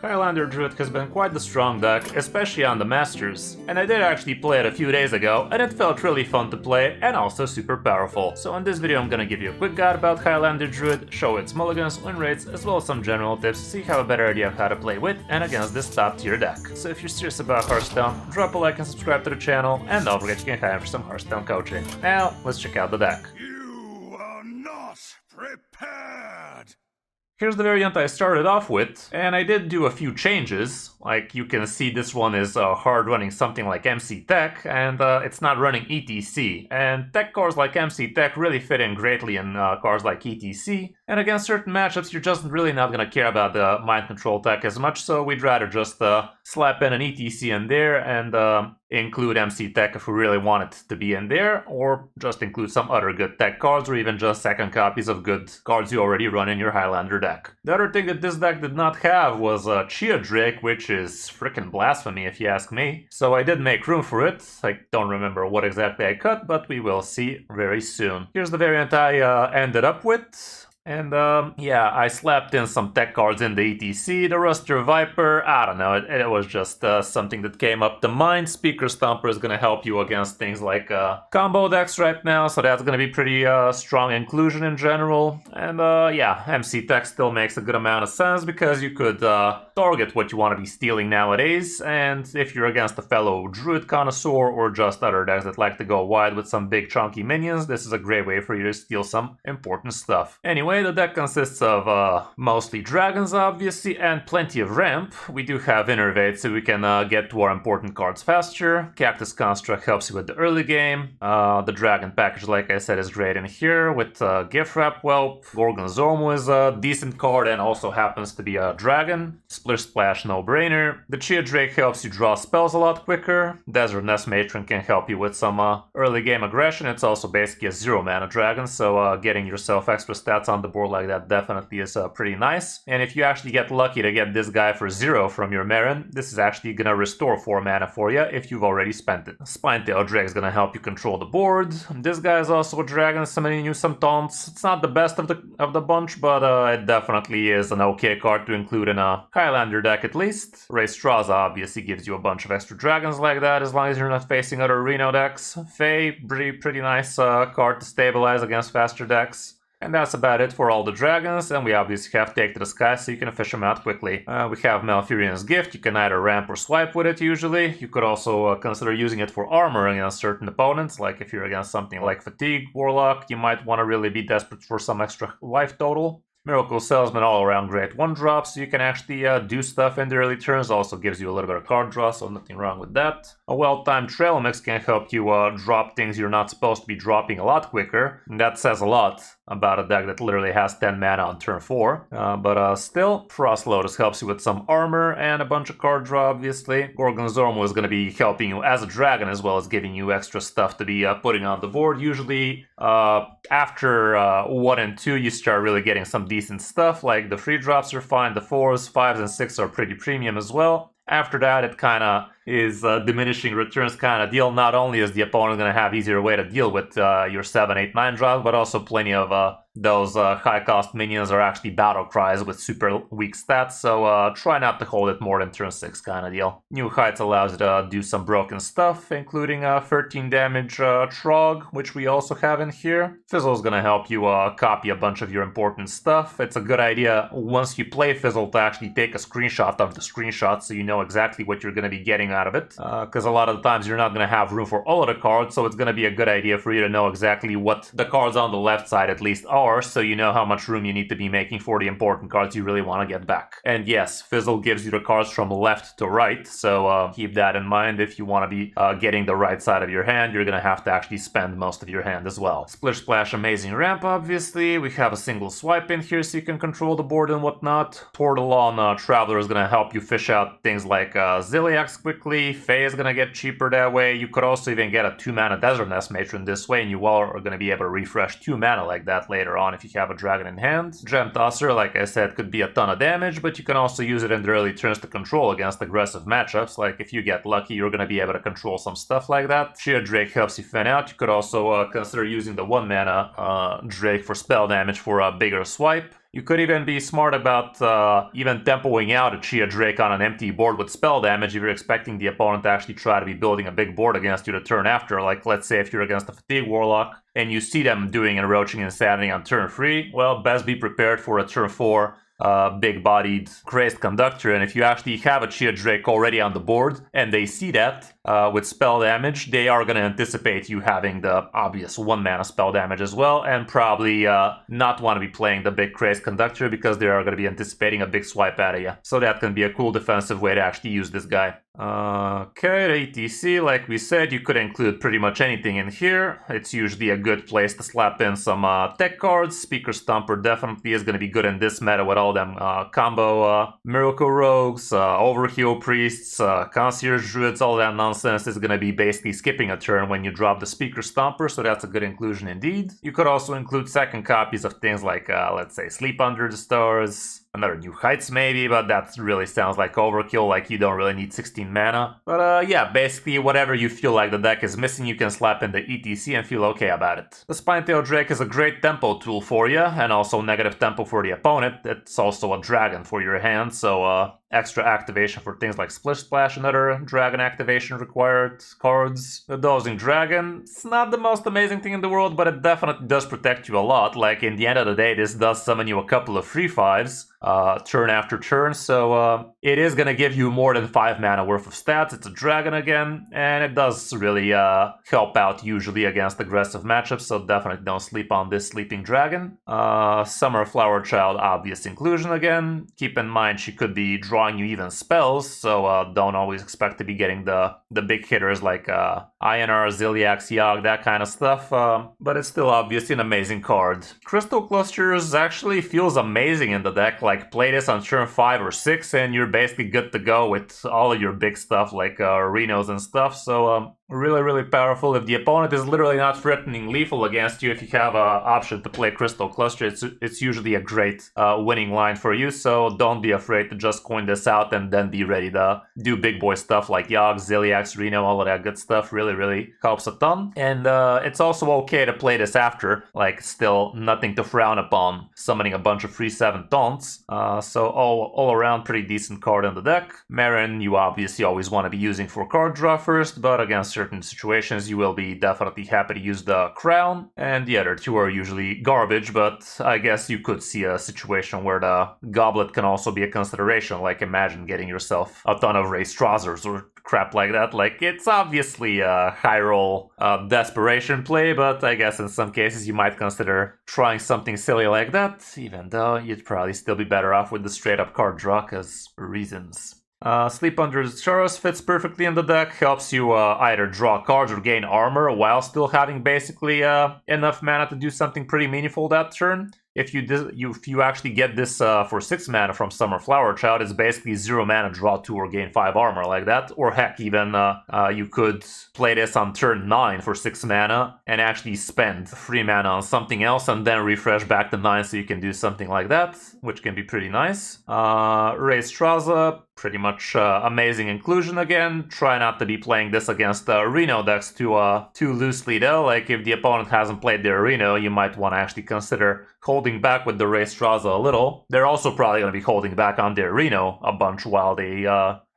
Highlander Druid has been quite the strong deck, especially on the Masters, and I did actually play it a few days ago, and it felt really fun to play, and also super powerful. So in this video I'm gonna give you a quick guide about Highlander Druid, show its mulligans, win rates, as well as some general tips so you have a better idea of how to play with and against this top tier deck. So if you're serious about Hearthstone, drop a like and subscribe to the channel, and don't forget you can hire for some Hearthstone coaching. Now, let's check out the deck. You are not prepared! Here's the variant I started off with, and I did do a few changes. Like you can see, this one is hard running something like MC Tech, and it's not running ETC. And tech cards like MC Tech really fit in greatly in cards like ETC, and against certain matchups you're just really not gonna care about the mind control tech as much, so we'd rather just slap in an ETC in there and include MC Tech if we really want it to be in there, or just include some other good tech cards, or even just second copies of good cards you already run in your Highlander deck. The other thing that this deck did not have was Chia Drake, which is freaking blasphemy if you ask me. So I did make room for it. I don't remember what exactly I cut, but we will see very soon. Here's the variant I ended up with. And yeah, I slapped in some tech cards in the ETC, the Ruster Viper, I don't know, it was just something that came up to mind. Speaker Stomper is gonna help you against things like combo decks right now, so that's gonna be pretty strong inclusion in general. And yeah, MC Tech still makes a good amount of sense because you could target what you want to be stealing nowadays, and if you're against a fellow Druid connoisseur or just other decks that like to go wide with some big chunky minions, this is a great way for you to steal some important stuff. Anyway, the deck consists of mostly dragons, obviously, and plenty of ramp. We do have Innervate, so we can get to our important cards faster. Cactus Construct helps you with the early game. The dragon package, like I said, is great in here with Gift Wrap Whelp. Gorgonzormo is a decent card and also happens to be a dragon. Splish Splash, no-brainer. The Chia Drake helps you draw spells a lot quicker. Desert Nest Matron can help you with some early game aggression. It's also basically a 0-mana dragon, so getting yourself extra stats on the board like that definitely is pretty nice. And if you actually get lucky to get this guy for 0 from your Marin, this is actually gonna restore 4 mana for you if you've already spent it. Spinetail Drake is gonna help you control the board. This guy is also a dragon, summoning you some taunts. It's not the best of the bunch, but it definitely is an okay card to include in a Highlander deck at least. Raystraza obviously gives you a bunch of extra dragons like that as long as you're not facing other Reno decks. Faye, pretty nice card to stabilize against faster decks. And that's about it for all the dragons, and we obviously have Take to the Sky so you can fish them out quickly. We have Malfurion's Gift. You can either ramp or swipe with it usually. You could also consider using it for armor against certain opponents, like if you're against something like Fatigue Warlock, you might want to really be desperate for some extra life total. Miracle Salesman, all around great 1-drop, so you can actually do stuff in the early turns. Also gives you a little bit of card draw, so nothing wrong with that. A well-timed Trail Mix can help you drop things you're not supposed to be dropping a lot quicker. And that says a lot about a deck that literally has 10 mana on turn 4. But still, Frost Lotus helps you with some armor and a bunch of card draw, obviously. Gorgonzormo is going to be helping you as a dragon, as well as giving you extra stuff to be putting on the board. Usually, after 1 and 2, you start really getting some decent stuff, like the free drops are fine, the 4s, 5s, and 6s are pretty premium as well. After that, it kind of is a diminishing returns kind of deal. Not only is the opponent going to have easier way to deal with your 7, 8, 9 drops, but also plenty of those high-cost minions are actually battle cries with super weak stats, so try not to hold it more than turn 6 kind of deal. New Heights allows you to do some broken stuff, including 13 damage Trog, which we also have in here. Fizzle is going to help you copy a bunch of your important stuff. It's a good idea once you play Fizzle to actually take a screenshot of the screenshot so you know exactly what you're going to be getting out of it, because a lot of the times you're not going to have room for all of the cards, so it's going to be a good idea for you to know exactly what the cards on the left side at least are, so you know how much room you need to be making for the important cards you really want to get back. And yes, Fizzle gives you the cards from left to right, so keep that in mind. If you want to be getting the right side of your hand, you're going to have to actually spend most of your hand as well. Splish Splash, amazing ramp, obviously. We have a single swipe in here so you can control the board and whatnot. Portal on Traveler is going to help you fish out things like Ziliax quickly. Faye is going to get cheaper that way. You could also even get a 2-mana Desert Nest Matron this way, and you all are going to be able to refresh 2 mana like that later on if you have a dragon in hand. Gem Tosser, like I said, could be a ton of damage, but you can also use it in the early turns to control against aggressive matchups. Like if you get lucky, you're going to be able to control some stuff like that. Sheer Drake helps you fin out. You could also consider using the 1-mana Drake for spell damage for a bigger swipe. You could even be smart about even tempoing out a Chia Drake on an empty board with spell damage if you're expecting the opponent to actually try to be building a big board against you the turn after. Like, let's say if you're against a Fatigue Warlock and you see them doing Encroaching Insanity on turn 3, well, best be prepared for a turn 4 big-bodied Crazed Conductor, and if you actually have a Chia Drake already on the board and they see that with spell damage, they are going to anticipate you having the obvious 1-mana spell damage as well, and probably not want to be playing the big Crazed Conductor because they are going to be anticipating a big swipe out of you. So that can be a cool defensive way to actually use this guy. Okay, the ETC, like we said, you could include pretty much anything in here. It's usually a good place to slap in some tech cards. Speaker Stomper definitely is going to be good in this meta with all them combo Miracle Rogues, Overheal Priests, Concierge Druids, all that nonsense is going to be basically skipping a turn when you drop the Speaker Stomper, so that's a good inclusion indeed. You could also include second copies of things like, let's say, Sleep Under the Stars, another New Heights maybe, but that really sounds like overkill, like you don't really need 16 mana. But yeah, basically whatever you feel like the deck is missing, you can slap in the ETC and feel okay about it. The Spinetail Drake is a great tempo tool for you, and also negative tempo for the opponent. It's also a dragon for your hand, so extra activation for things like Splish Splash and other dragon activation required cards. The Dozing Dragon, it's not the most amazing thing in the world, but it definitely does protect you a lot. Like, in the end of the day, this does summon you a couple of 3/5s turn after turn, so it is gonna give you more than 5 mana worth of stats. It's a dragon again, and it does really help out usually against aggressive matchups, so definitely don't sleep on this Sleeping Dragon. Summer Flower Child, obvious inclusion again. Keep in mind she could be drawing you even spells, so don't always expect to be getting the big hitters like INR, Ziliax, Yogg, that kind of stuff, but it's still obviously an amazing card. Crystal Clusters actually feels amazing in the deck. Like, play this on turn 5 or 6 and you're basically good to go with all of your big stuff like Renos and stuff, so really, really powerful. If the opponent is literally not threatening lethal against you, if you have an option to play Crystal Cluster, it's usually a great winning line for you, so don't be afraid to just coin this out and then be ready to do big boy stuff like Yogg, Ziliax, Reno, all of that good stuff. Really, really helps a ton. And it's also okay to play this after, like, still nothing to frown upon, summoning a bunch of 3/7 taunts. So all around pretty decent card in the deck. Marin, you obviously always want to be using for card draw first, but against certain situations you will be definitely happy to use the Crown, and the other two are usually garbage, but I guess you could see a situation where the Goblet can also be a consideration. Like, imagine getting yourself a ton of Ray Strazzers or crap like that. Like, it's obviously a high roll desperation play, but I guess in some cases you might consider trying something silly like that, even though you'd probably still be better off with the straight up card draw, cause reasons. Sleep Under the Stars fits perfectly in the deck, helps you either draw cards or gain armor while still having basically enough mana to do something pretty meaningful that turn. If you actually get this for 6 mana from Summer Flower Child, it's basically 0 mana, draw 2 or gain 5 armor like that. Or heck, even you could play this on turn 9 for 6 mana and actually spend 3 mana on something else and then refresh back to 9 so you can do something like that, which can be pretty nice. Ray Straza, pretty much amazing inclusion again. Try not to be playing this against Reno decks too loosely though. Like, if the opponent hasn't played their Reno, you might want to actually consider holding back with the Ray Straza a little. They're also probably going to be holding back on their Reno a bunch while they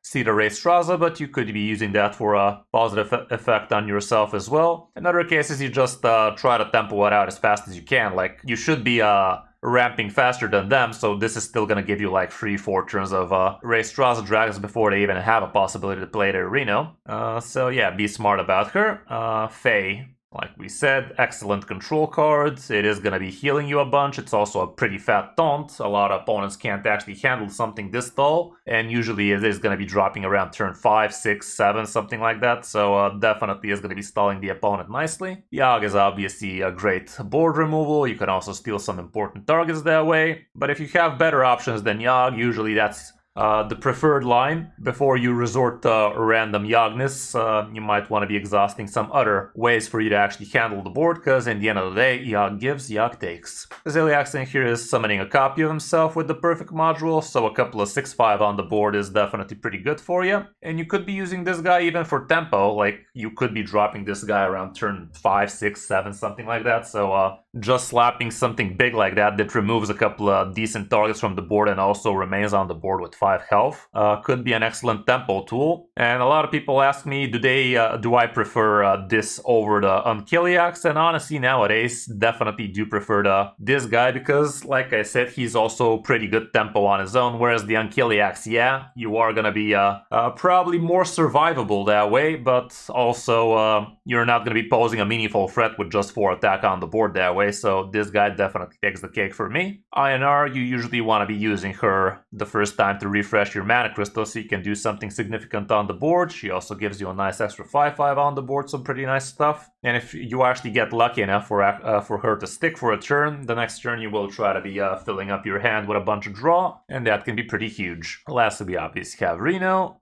see the Ray Straza, but you could be using that for a positive effect on yourself as well. In other cases, you just try to tempo it out as fast as you can. Like, you should be ramping faster than them, so this is still gonna give you like 3-4 turns of Ray Straza Dragons before they even have a possibility to play their Reno. So yeah, be smart about her. Faye, like we said, excellent control cards. It is gonna be healing you a bunch. It's also a pretty fat taunt. A lot of opponents can't actually handle something this tall, and usually it is gonna be dropping around turn 5, 6, 7, something like that. So definitely is gonna be stalling the opponent nicely. Yogg is obviously a great board removal. You can also steal some important targets that way. But if you have better options than Yogg, usually that's the preferred line. Before you resort to random Yagnis, you might want to be exhausting some other ways for you to actually handle the board, because in the end of the day, Yag gives, Yag takes. Ziliax in here is summoning a copy of himself with the perfect module, so a couple of 6/5 on the board is definitely pretty good for you. And you could be using this guy even for tempo, like you could be dropping this guy around turn 5, 6, 7, something like that, so just slapping something big like that removes a couple of decent targets from the board and also remains on the board with 5 health could be an excellent tempo tool. And a lot of people ask me, do I prefer this over the Unkiliax? And honestly, nowadays, definitely do prefer this guy, because like I said, he's also pretty good tempo on his own, whereas the Unkiliax, yeah, you are gonna be probably more survivable that way, but also you're not gonna be posing a meaningful threat with just 4 attack on the board that way, so this guy definitely takes the cake for me. INR, you usually want to be using her the first time to refresh your mana crystal so you can do something significant on the board. She also gives you a nice extra 5/5 on the board, some pretty nice stuff. And if you actually get lucky enough for her to stick for a turn, the next turn you will try to be filling up your hand with a bunch of draw, and that can be pretty huge. Lastly, we obviously have Reno.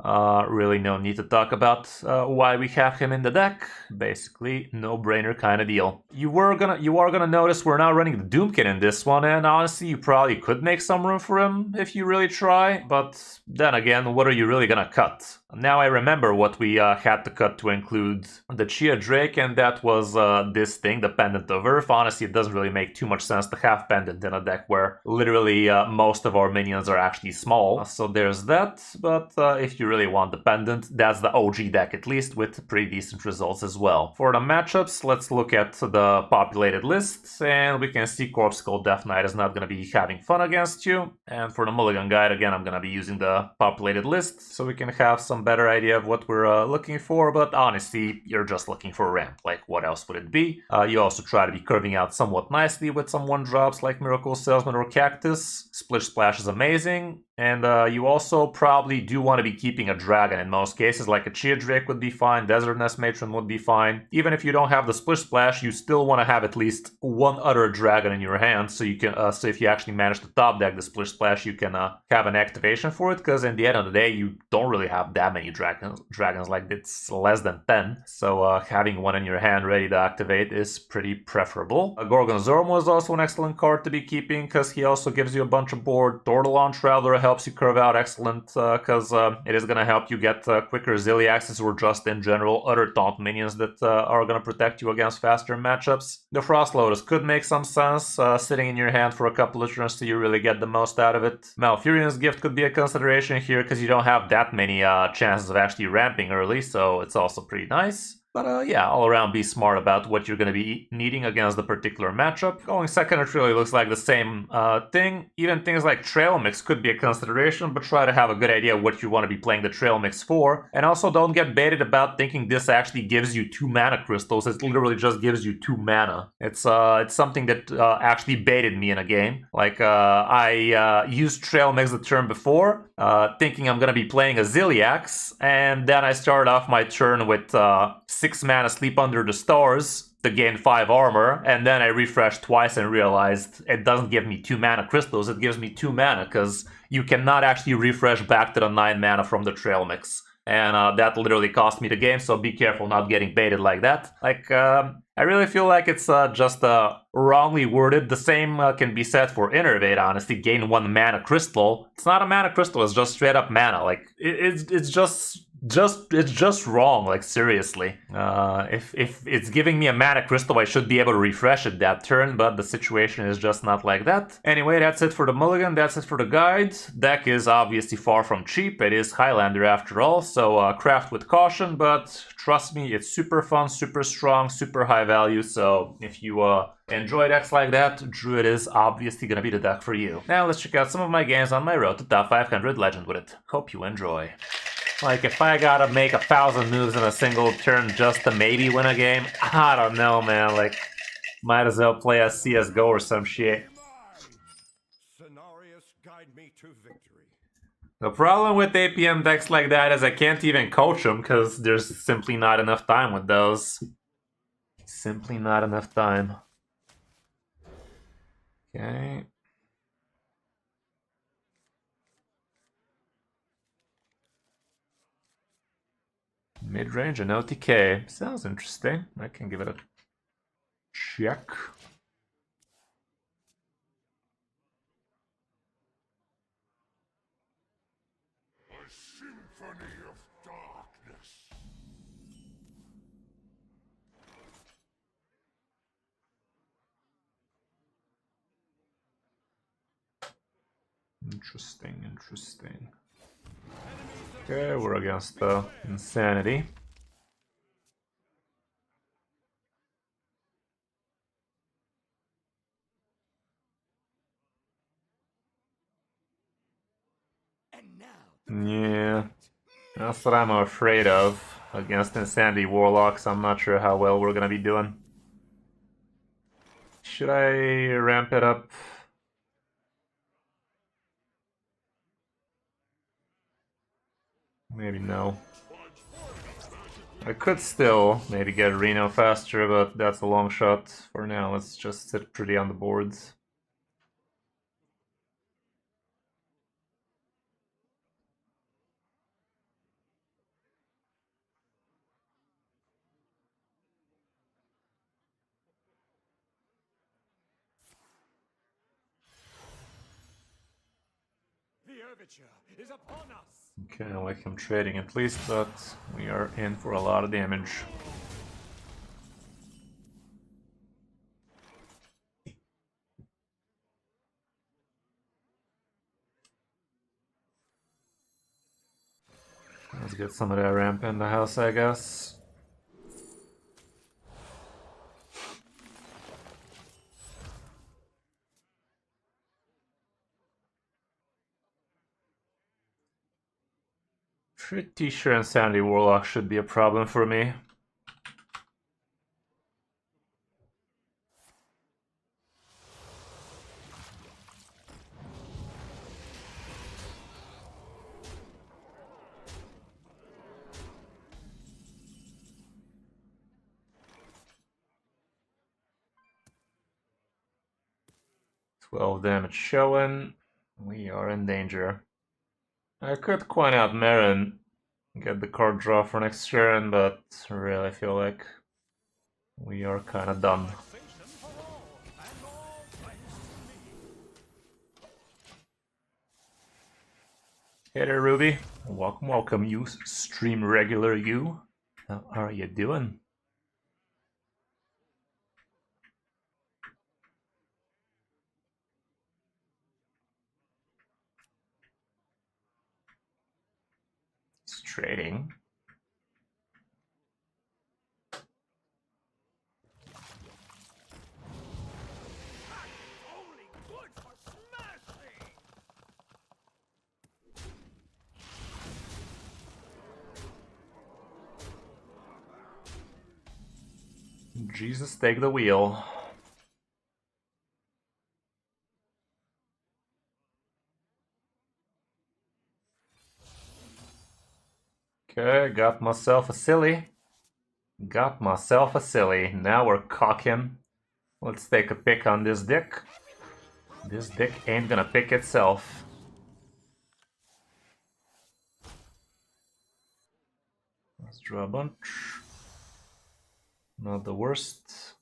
Really no need to talk about why we have him in the deck. Basically, no-brainer kind of deal. You are gonna notice we're not running the Doomkin in this one, and honestly, you probably could make some room for him if you really try, but then again, what are you really gonna cut? Now I remember what we had to cut to include the Chia Drake, and that was this thing, the Pendant of Earth. Honestly, it doesn't really make too much sense to have Pendant in a deck where literally most of our minions are actually small. So there's that, but if you really want the Pendant, that's the OG deck at least, with pretty decent results as well. For the matchups, let's look at the populated list, and we can see Corpse Skull Death Knight is not going to be having fun against you. And for the Mulligan Guide, again, I'm going to be using the populated list, so we can have some better idea of what we're looking for, but honestly, you're just looking for a ramp. Like, what else would it be? You also try to be curving out somewhat nicely with some 1-drops like Miracle Salesman or Cactus. Splish Splash is amazing. And you also probably do want to be keeping a dragon in most cases, like a Chia Drake would be fine, Desert Nest Matron would be fine. Even if you don't have the Splish Splash, you still want to have at least one other dragon in your hand, so you can, so if you actually manage to top deck the Splish Splash, you can have an activation for it, because in the end of the day, you don't really have that many dragons, like it's less than 10, so having one in your hand ready to activate is pretty preferable. Gorgon Zormo is also an excellent card to be keeping, because he also gives you a bunch of board. Tortolon Traveler helps you curve out, excellent, because it is going to help you get quicker Ziliaxes or just in general other taunt minions that are going to protect you against faster matchups. The Frost Lotus could make some sense, sitting in your hand for a couple of turns so you really get the most out of it. Malfurion's Gift could be a consideration here because you don't have that many chances of actually ramping early, so it's also pretty nice. But yeah, all around be smart about what you're going to be needing against the particular matchup. Going second, it really looks like the same thing. Even things like Trail Mix could be a consideration, but try to have a good idea what you want to be playing the Trail Mix for. And also don't get baited about thinking this actually gives you 2 mana crystals. It literally just gives you 2 mana. It's something that actually baited me in a game. Like, I used Trail Mix the turn before, thinking I'm going to be playing a Ziliax, and then I started off my turn with 6 mana Sleep Under the Stars to gain 5 armor, and then I refreshed twice and realized it doesn't give me 2 mana crystals, it gives me 2 mana, because you cannot actually refresh back to the 9 mana from the Trail Mix. And that literally cost me the game, so be careful not getting baited like that. Like, I really feel like it's just wrongly worded. The same can be said for Innervate, honestly. Gain 1 mana crystal. It's not a mana crystal, it's just straight up mana. Like, it's just wrong, like, seriously. If it's giving me a mana crystal, I should be able to refresh it that turn, but the situation is just not like that. Anyway, that's it for the mulligan, that's it for the guide. Deck is obviously far from cheap, it is Highlander after all, so craft with caution, but trust me, it's super fun, super strong, super high value, so if you enjoy decks like that, Druid is obviously gonna be the deck for you. Now let's check out some of my games on my road to top 500 Legend with it. Hope you enjoy. Like, if I gotta make 1,000 moves in a single turn just to maybe win a game, I don't know, man. Like, might as well play a CSGO or some shit. Guide me to victory. The problem with APM decks like that is I can't even coach them because there's simply not enough time with those. Simply not enough time. Okay. Mid-range and OTK. Sounds interesting. I can give it a check. A symphony of darkness. Interesting, interesting. Okay, we're against the Insanity. Yeah, that's what I'm afraid of. Against Insanity Warlocks, I'm not sure how well we're gonna be doing. Should I ramp it up? Maybe no. I could still maybe get Reno faster, but that's a long shot. For now, let's just sit pretty on the boards. The overture is upon us. Okay, I like him trading at least, but we are in for a lot of damage. Let's get some of that ramp in the house, I guess. Pretty sure Insanity Warlock should be a problem for me. $12 damage showing. We are in danger. I could coin out Marin, get the card draw for next turn, but really I feel like we are kinda done. Hey there, Ruby. Welcome, welcome, you stream regular you. How are you doing? It's trading. Only good for smashing. Jesus, take the wheel. Okay, got myself a silly. Got myself a silly. Now we're cocking. Let's take a pick on this dick. This dick ain't gonna pick itself. Let's draw a bunch. Not the worst.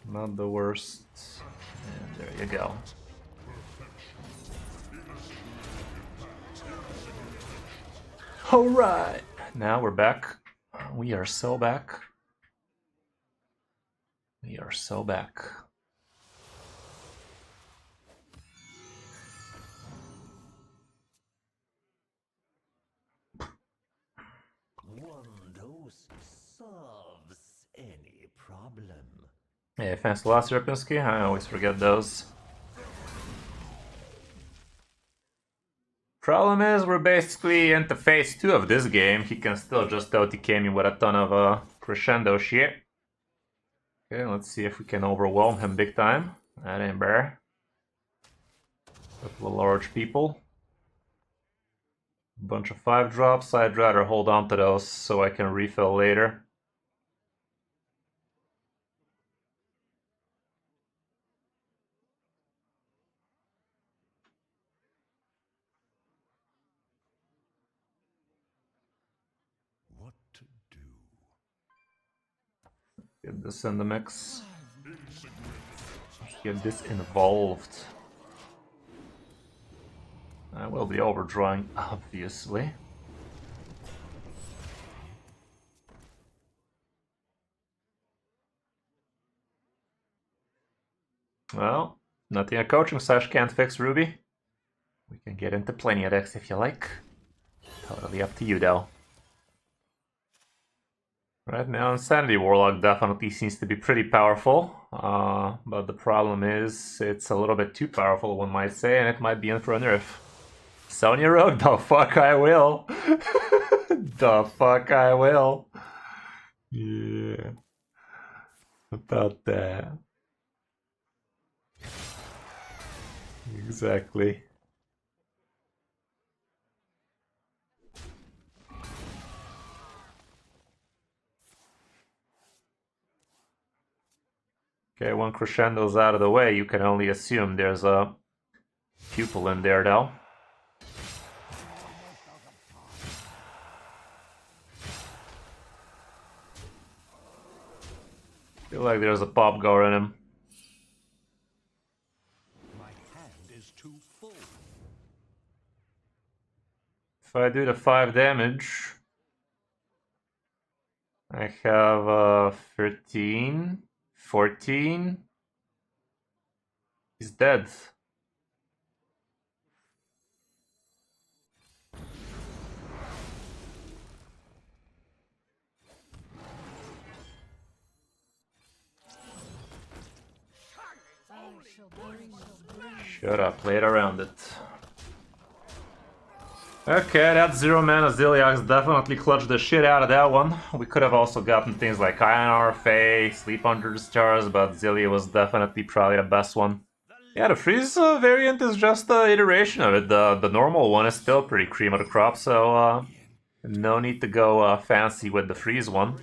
Not the worst. And there you go. Alright! Now we're back. We are so back. We are so back. One dose solves any problem. Hey, thanks a lot, Sierpinski. I always forget those. Problem is, we're basically into phase 2 of this game. He can still just OTK me with a ton of crescendo shit. Okay, let's see if we can overwhelm him big time. That ain't bad. Couple of large people. Bunch of 5-drops. I'd rather hold on to those so I can refill later. Get this in the mix. Get this involved. I will be overdrawing, obviously. Well, nothing a coaching sesh can't fix, Ruby. We can get into plenty of decks if you like. Totally up to you, though. Right now, Insanity Warlock definitely seems to be pretty powerful. But the problem is, it's a little bit too powerful, one might say, and it might be in for a nerf. Sonya Rogue? The fuck I will! The fuck I will! Yeah. About that. Exactly. Okay, when Crescendo's out of the way, you can only assume there's a pupil in there, though. Feel like there's a pop goer in him. My hand is too full. If I do the 5 damage, I have 13, 14. He's dead. Should have played around it. Okay, that 0 mana Ziliax definitely clutched the shit out of that one. We could have also gotten things like Ionar, Fae, Sleep Under the Stars, but Zilia was definitely probably the best one. Yeah, the freeze variant is just an iteration of it. The normal one is still pretty cream of the crop, so no need to go fancy with the freeze one.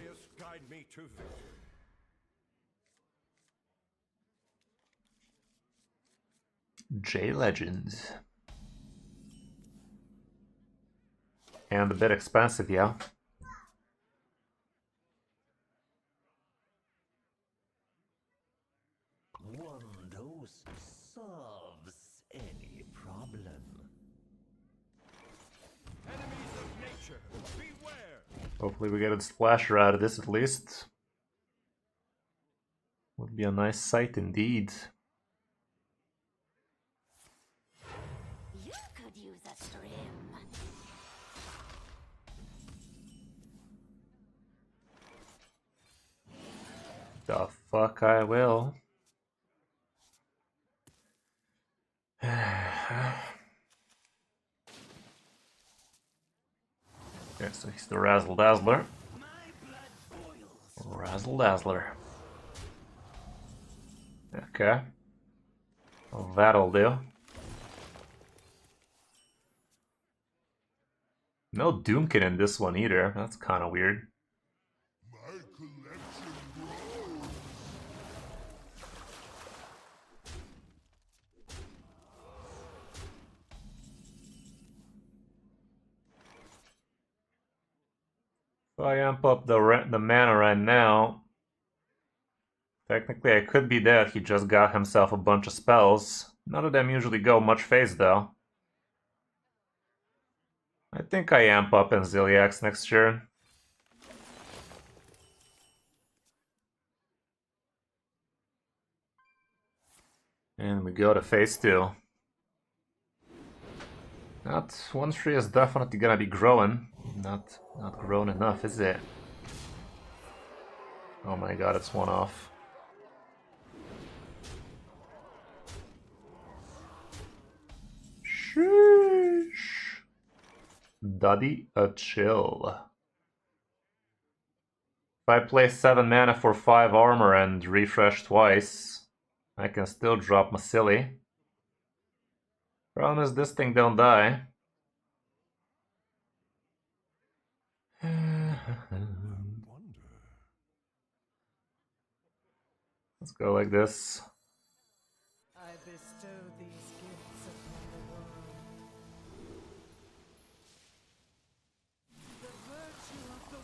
J Legends. And a bit expensive, yeah. One dose solves any problem. Enemies of nature, beware! Hopefully we get a splasher out of this at least. Would be a nice sight indeed. You could use a trim. The fuck I will. Okay, so he's the Razzle Dazzler. Razzle Dazzler. Okay. Well, that'll do. No Doomkin in this one either. That's kind of weird. My collection grows! If I amp up the mana right now, technically I could be dead. He just got himself a bunch of spells. None of them usually go much phase though. I think I amp up in Ziliax next turn. And we go to phase 2. That 1-3 is definitely gonna be growing. Not grown enough, is it? Oh my god, it's 1 off. Sheesh. Daddy a chill. If I play 7 mana for 5 armor and refresh twice, I can still drop my silly. Problem is this thing don't die. Let's go like this. I bestow these gifts upon the world. The virtue of the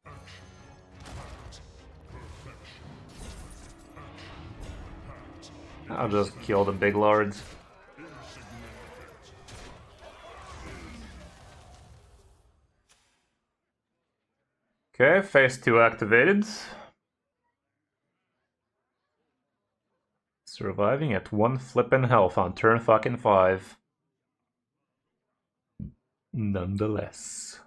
wild. I'll just kill the big lords. Okay, phase 2 activated. Surviving at 1 flippin' health on turn fucking 5. Nonetheless.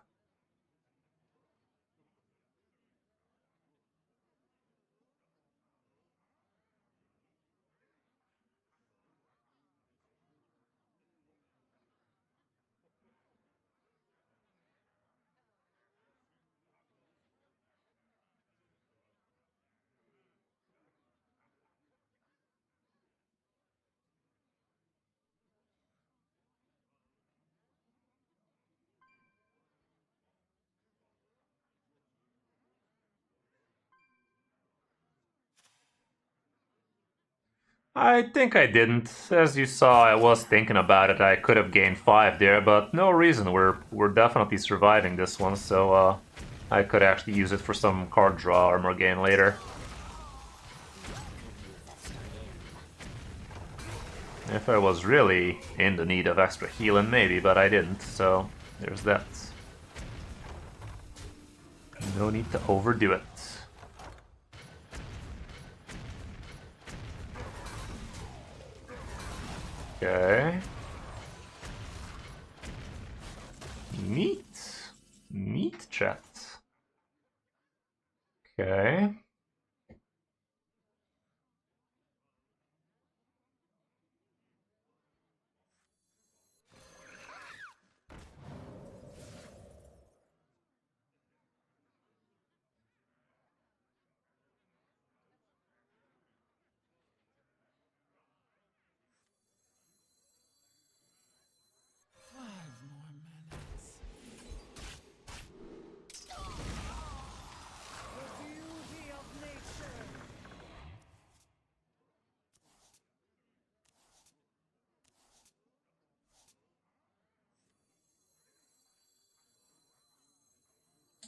I think I didn't. As you saw, I was thinking about it. I could have gained 5 there, but no reason. We're definitely surviving this one, so I could actually use it for some card draw armor gain later. If I was really in the need of extra healing, maybe, but I didn't, so there's that. No need to overdo it. Okay. Neat. Neat chat. Okay. Beauty of nature.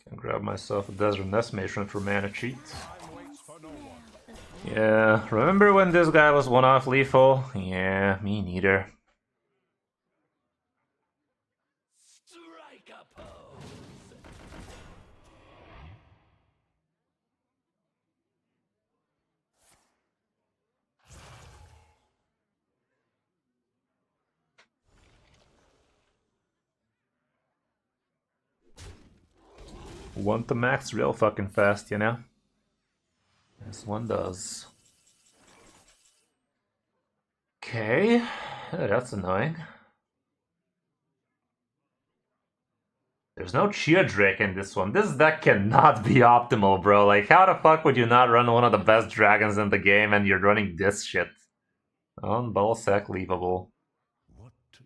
Can grab myself a Desert Nest Matron for mana cheat. Time waits for no one. Yeah, remember when this guy was one-off lethal? Yeah, me neither. Strike a pose. Want the max real fucking fast, you know? This one does. Okay, that's annoying. There's no Chia Drake in this one. This deck cannot be optimal, bro. Like, how the fuck would you not run one of the best dragons in the game and you're running this shit? On ballsack leavable. What to do?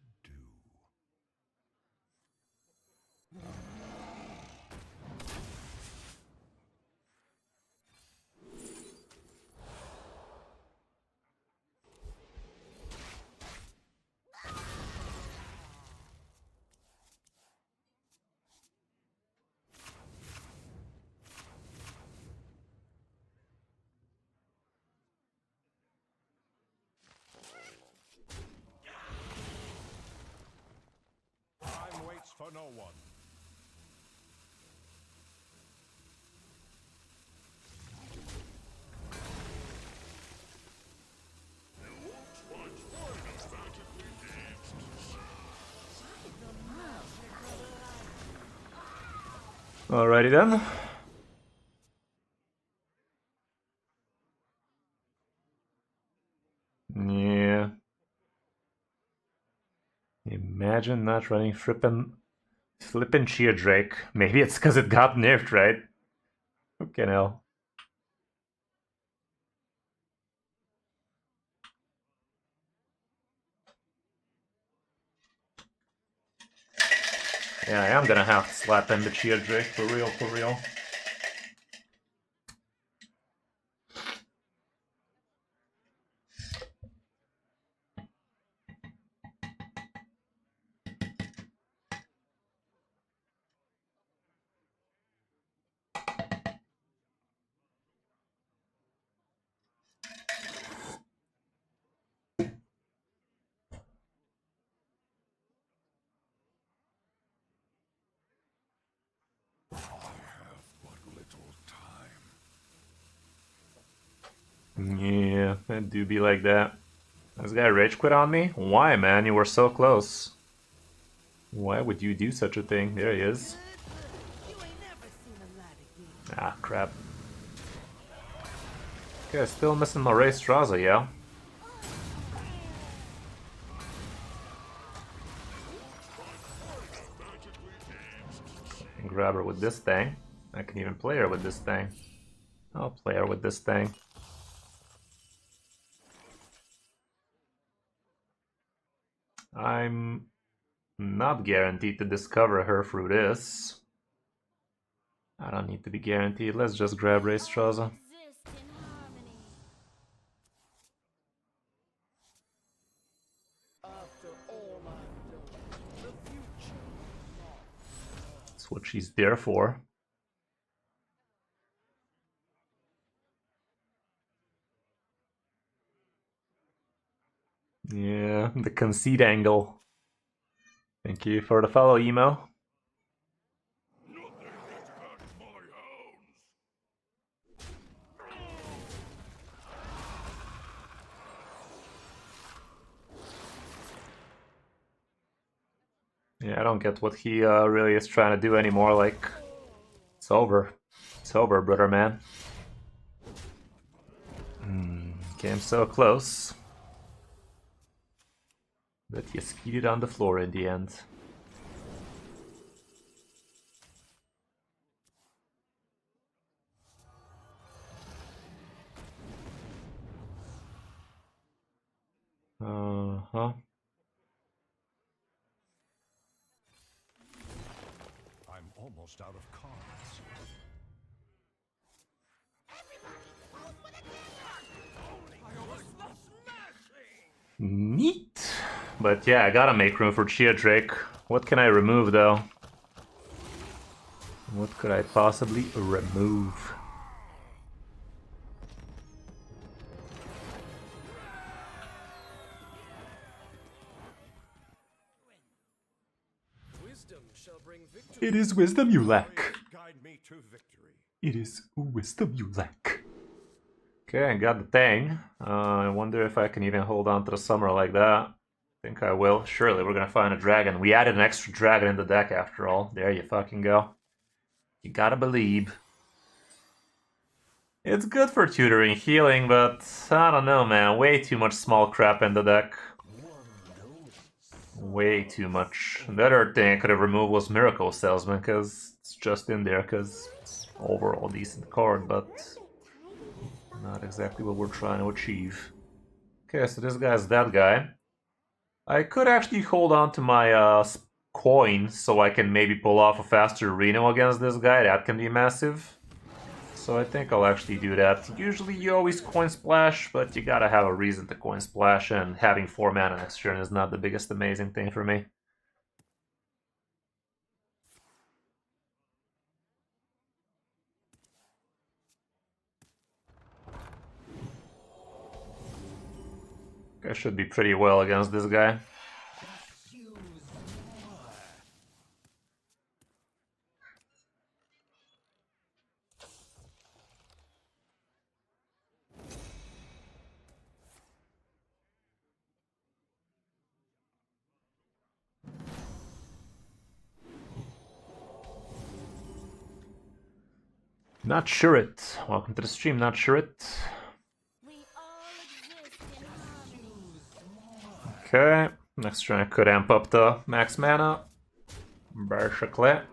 Time waits for no one. Alrighty then. Yeah. Imagine not running flippin' Chia Drake. Maybe it's because it got nerfed, right? Fucking hell. Yeah, I am gonna have to slap in the Chia Drake for real, for real. Yeah, it do be like that. This guy rage quit on me? Why, man? You were so close. Why would you do such a thing? There he is. You ain't never seen a light again. Ah, crap. Okay, still missing my Ray Straza, yeah? Can grab her with this thing. I can even play her with this thing. I'll play her with this thing. I'm not guaranteed to discover her through this. I don't need to be guaranteed. Let's just grab Ray Straza. Exist in harmony. After all I've done, the future. That's what she's there for. Yeah, the conceit angle. Thank you for the follow, emo. Yeah, I don't get what he really is trying to do anymore. Like, it's over. It's over, brother man. Came so close. But you skied on the floor in the end. Uh-huh. I'm almost out of cards. Neat. But yeah, I gotta make room for Chia Drake. What can I remove though? What could I possibly remove? Wisdom shall bring victory. It is wisdom you lack. Guide me to victory. It is wisdom you lack. Okay, I got the thing. I wonder if I can even hold on to the summer like that. I think I will. Surely we're gonna find a dragon. We added an extra dragon in the deck after all. There you fucking go. You gotta believe. It's good for tutoring healing, but I don't know, man. Way too much small crap in the deck. Way too much. The other thing I could have removed was Miracle Salesman, because it's just in there, because it's overall a decent card, but not exactly what we're trying to achieve. Okay, so this guy's that guy. I could actually hold on to my coin so I can maybe pull off a faster Reno against this guy. That can be massive. So I think I'll actually do that. Usually you always coin splash, but you gotta have a reason to coin splash, and having 4 mana next turn is not the biggest amazing thing for me. I should be pretty well against this guy. Not sure it. Welcome to the stream, not sure it. We all exist in harmony. Okay, next turn I could amp up the max mana. Barchaclet.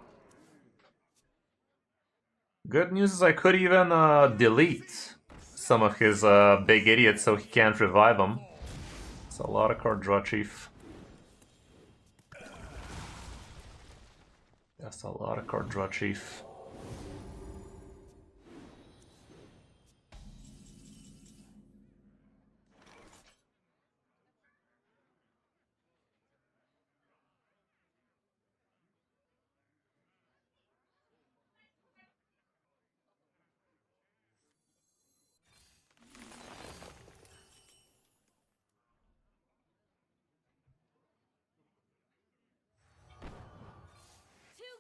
Good news is I could even delete some of his big idiots so he can't revive them. It's a lot of card draw, Chief. That's a lot of card draw, Chief.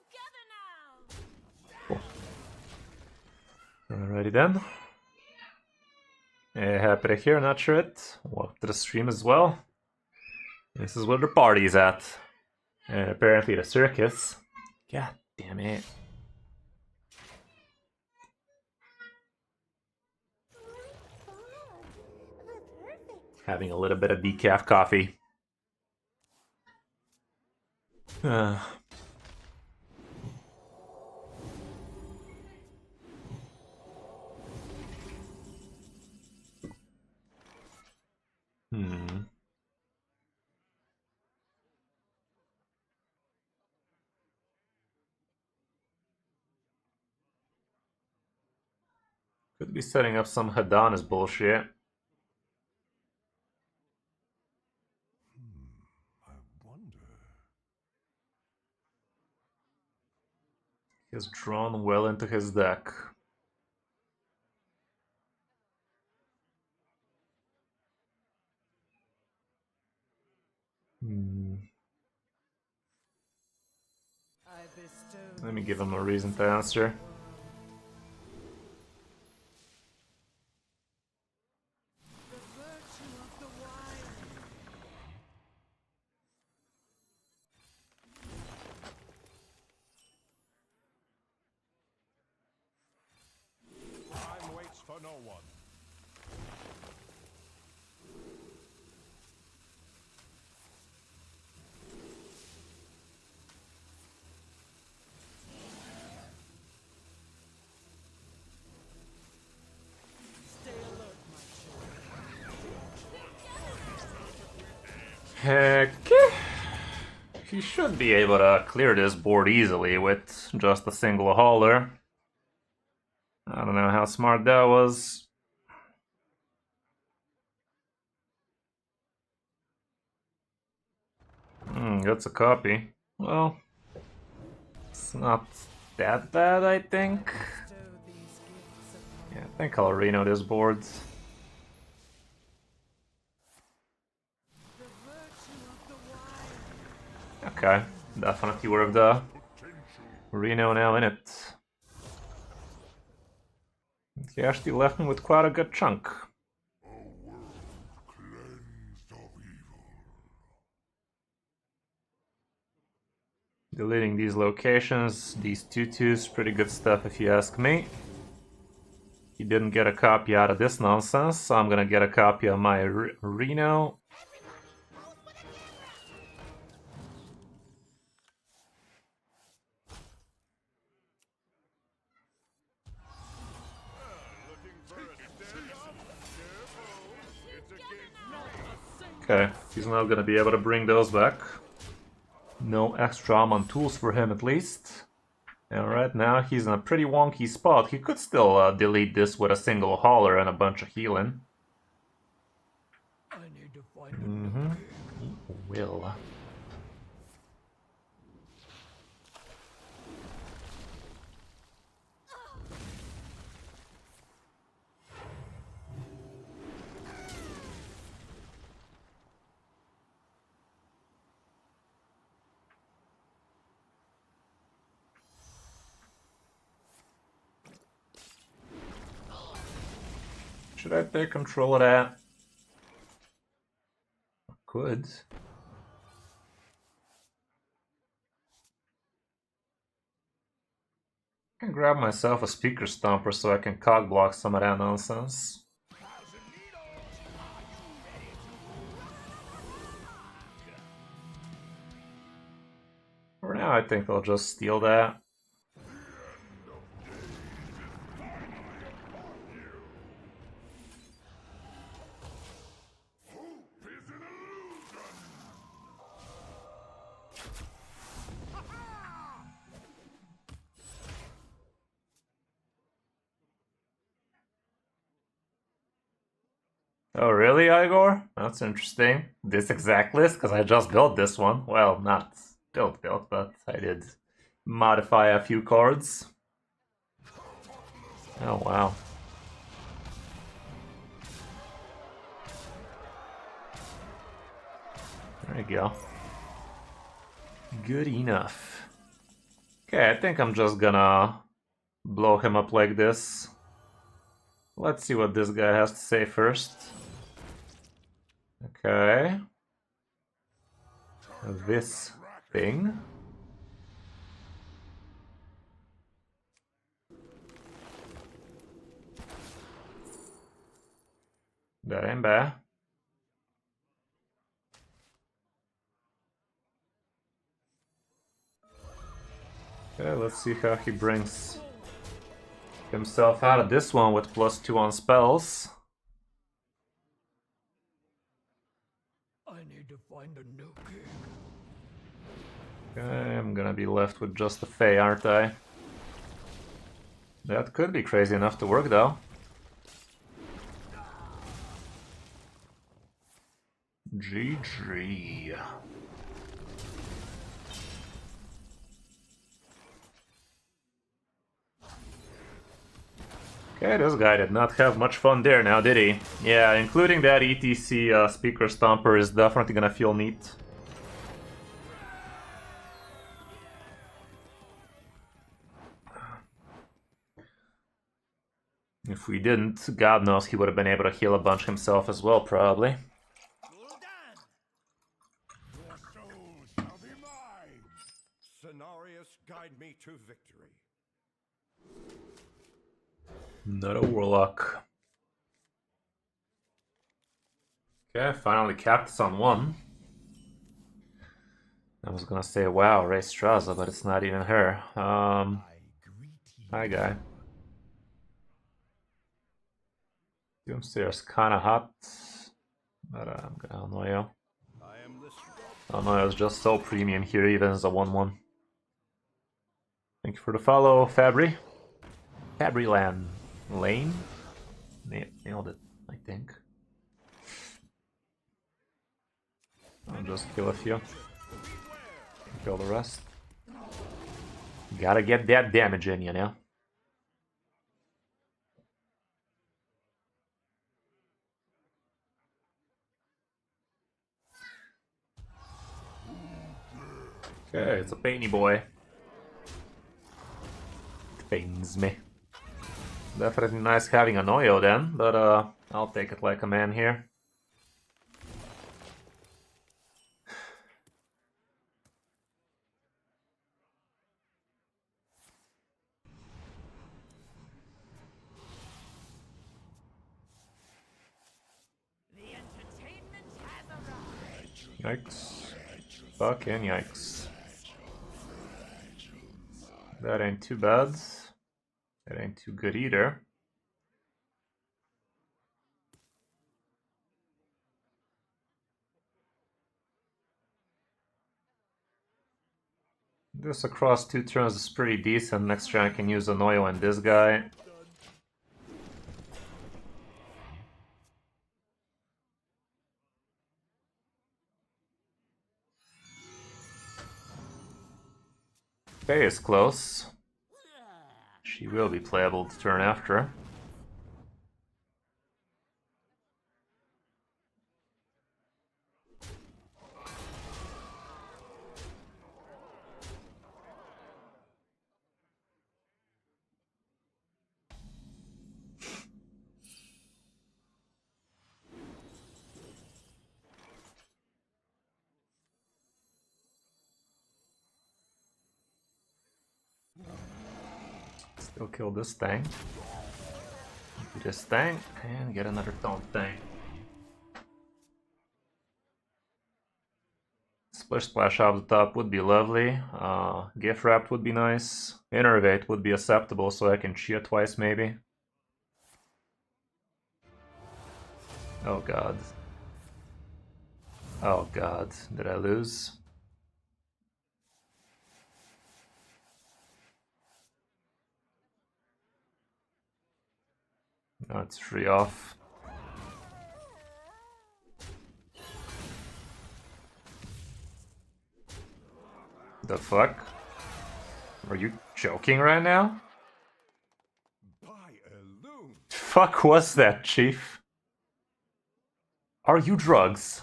Together now. Alrighty then. happy to hear, not sure it. Welcome to the stream as well. This is where the party's at. And apparently the circus. God damn it. Having a little bit of decaf coffee. Could be setting up some Adonis bullshit. I wonder. He has drawn well into his deck. I bestow Let me these give him a gifts reason to upon answer. the world. The virtue of the wild. Time waits for no one. Stay alert, my children. Heck. He should be able to clear this board easily with just a single hauler. I don't know how smart that was. That's a copy. Well, it's not that bad, I think. Bestow these gifts upon Yeah, I think I'll reno this board. the virtue of the wild. Okay, definitely worth the reno now in it. He actually left me with quite a good chunk. Deleting these locations, these 2/2s, pretty good stuff if you ask me. He didn't get a copy out of this nonsense, so I'm gonna get a copy of my Reno. Okay, he's not gonna be able to bring those back. No extra on tools for him at least. And right now he's in a pretty wonky spot. He could still delete this with a single hauler and a bunch of healing. I need to find He will. Should I take control of that? I could. I can grab myself a speaker stomper so I can cog block some of that nonsense. For now, I think I'll just steal that. Oh really, Igor? That's interesting. This exact list? Because I just built this one. Well, not built, but I did modify a few cards. Oh wow. There you go. Good enough. Okay, I think I'm just gonna blow him up like this. Let's see what this guy has to say first. Okay. This thing. That ain't bad. Okay, let's see how he brings himself out of this one with +2 on spells. I need to find a new king. Okay, I'm gonna be left with just a Fae, aren't I? That could be crazy enough to work though. GG. Okay, this guy did not have much fun there now, did he? Yeah, including that ETC speaker stomper is definitely gonna feel neat. If we didn't, God knows he would have been able to heal a bunch himself as well, probably. Your soul shall be mine. Cenarius, guide me to victory. Not a warlock. Okay, finally capped us on 1. I was gonna say, wow, Ray Straza, but it's not even her. Hi, guy. Doomsayer's kinda hot, but I'm gonna annoy you. I am listening. Oh no, it's just so premium here, even as a 1-1. Thank you for the follow, Fabry. Fabryland Lane? Nailed it, I think. I'll just kill a few. Kill the rest. Gotta get that damage in, you know? Okay, it's a painy boy. It pains me. Definitely nice having an Oyo then, but I'll take it like a man here. The entertainment has arrived. Yikes. Fucking yikes. That ain't too bad. That ain't too good either. This across 2 turns is pretty decent. Next turn I can use an Oyo and this guy. Faye is close. She will be playable the turn after. Still kill this thing. Do this thing and get another taunt thing. Splish Splash off the top would be lovely. Gift Wrap would be nice. Innervate would be acceptable so I can Chia twice maybe. Oh god. Oh god, did I lose? No, it's free off. The fuck? Are you joking right now? By a loon. Fuck was that, Chief? Are you drugs?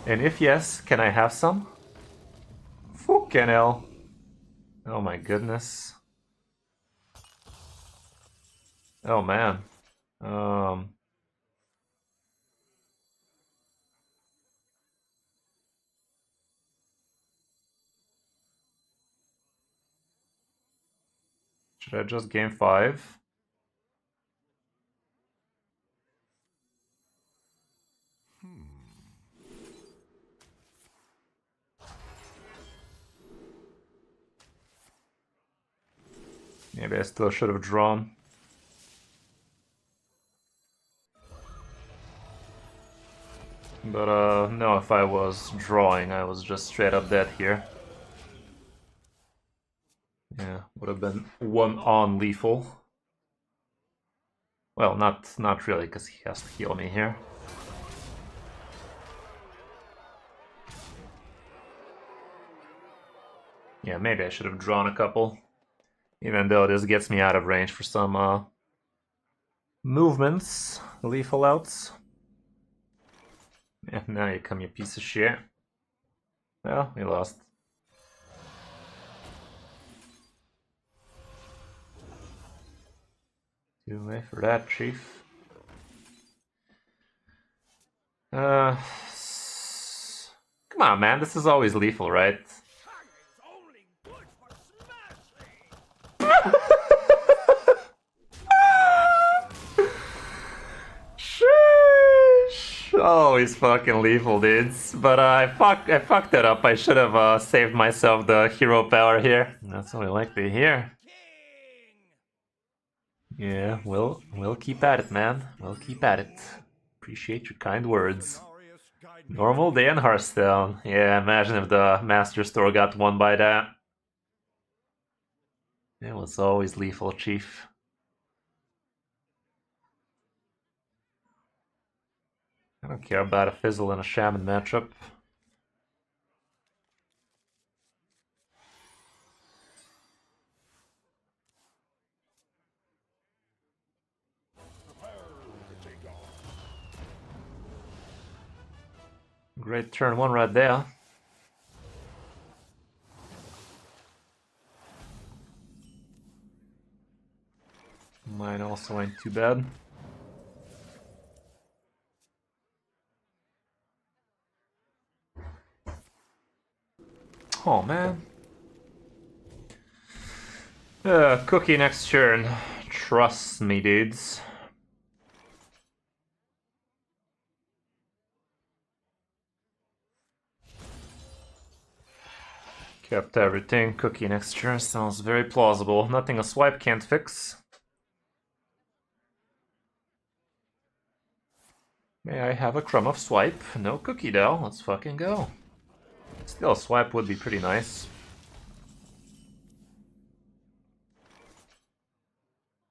And if yes, can I have some? Fucking hell. Oh my goodness. Oh man. Should I just game 5? Maybe I still should have drawn. But no, if I was drawing, I was just straight up dead here. Yeah, would have been 1 on lethal. Well, not really, because he has to heal me here. Yeah, maybe I should have drawn a couple. Even though this gets me out of range for some movements, lethal outs. Yeah, now you come, you piece of shit. Well, we lost. Too late for that, chief. Come on, man, this is always lethal, right? Only good for smashing. Sheesh. Always fucking lethal, dudes. But I fucked that up. I should have saved myself the hero power here. That's what I like to hear. King. Yeah, we'll keep at it, man. We'll keep at it. Appreciate your kind words. Cenarius, guide me Normal day in Hearthstone. Yeah, imagine if the Master Store got won by that. It was always lethal, chief. I don't care about a Fizzle and a Shaman matchup. Great turn 1 right there. Mine also ain't too bad. Oh man. Cookie next turn. Trust me, dudes. Kept everything. Cookie next turn sounds very plausible. Nothing a swipe can't fix. May I have a crumb of swipe? No cookie though. Let's fucking go. Still, swipe would be pretty nice.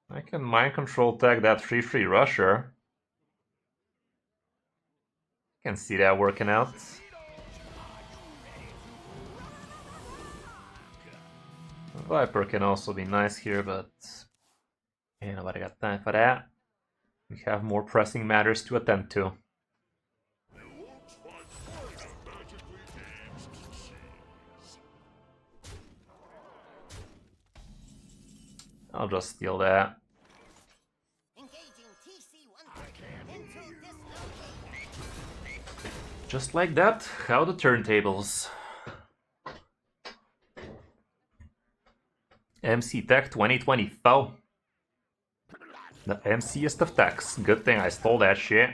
I can mind control tag that 3/3 rusher. Can see that working out. Viper can also be nice here, but ain't nobody got time for that. We have more pressing matters to attend to. I'll just steal that. Just like that, how the turntables. MC Tech 2024. The MCest of techs. Good thing I stole that shit.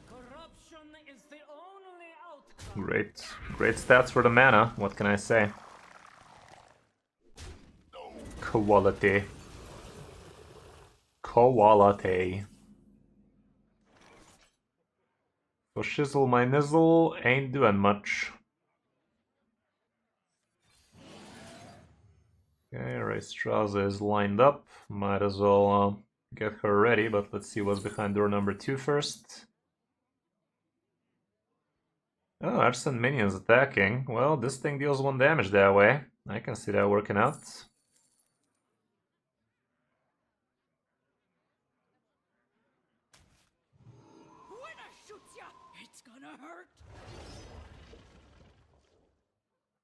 Corruption is the only outcome. Great stats for the mana, what can I say? Quality. Quality. So shizzle my nizzle ain't doing much. Okay, Raystraza is lined up. Might as well get her ready, but let's see what's behind door number 2 first. Oh, Arson minions attacking. Well, this thing deals 1 damage that way. I can see that working out. When I shoot ya, it's gonna hurt.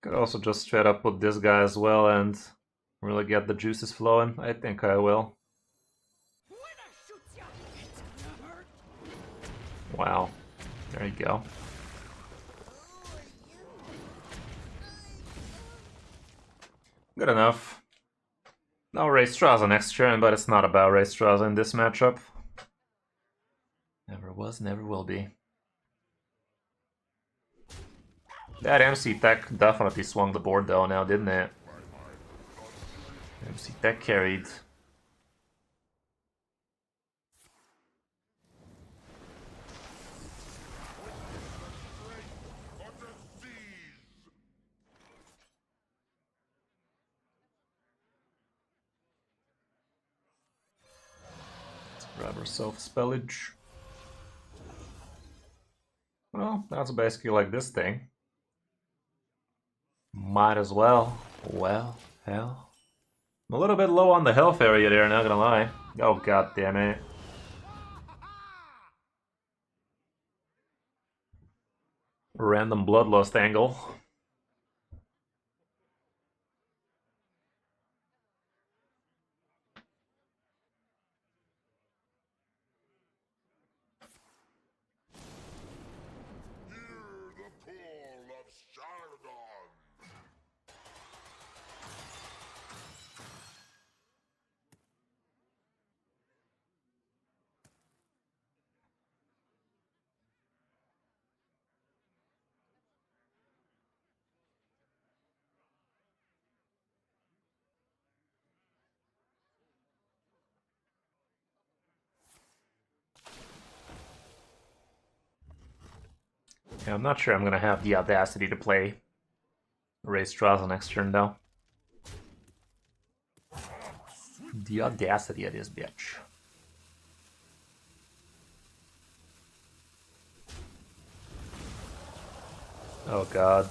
Could also just straight up put this guy as well and Really get the juices flowing? I think I will. Wow. There you go. Good enough. No Raystraza next turn, but it's not about Raystraza in this matchup. Never was, never will be. That MC Tech definitely swung the board though now, didn't it? MC Tech carried. Grab ourselves spellage. Well, that's basically like this thing. Might as well. Well, hell. I'm a little bit low on the health area there, not gonna lie. Oh, god damn it. Random bloodlust angle. Yeah, I'm not sure I'm gonna have the audacity to play Raystraza next turn though. The audacity of this bitch. Oh god.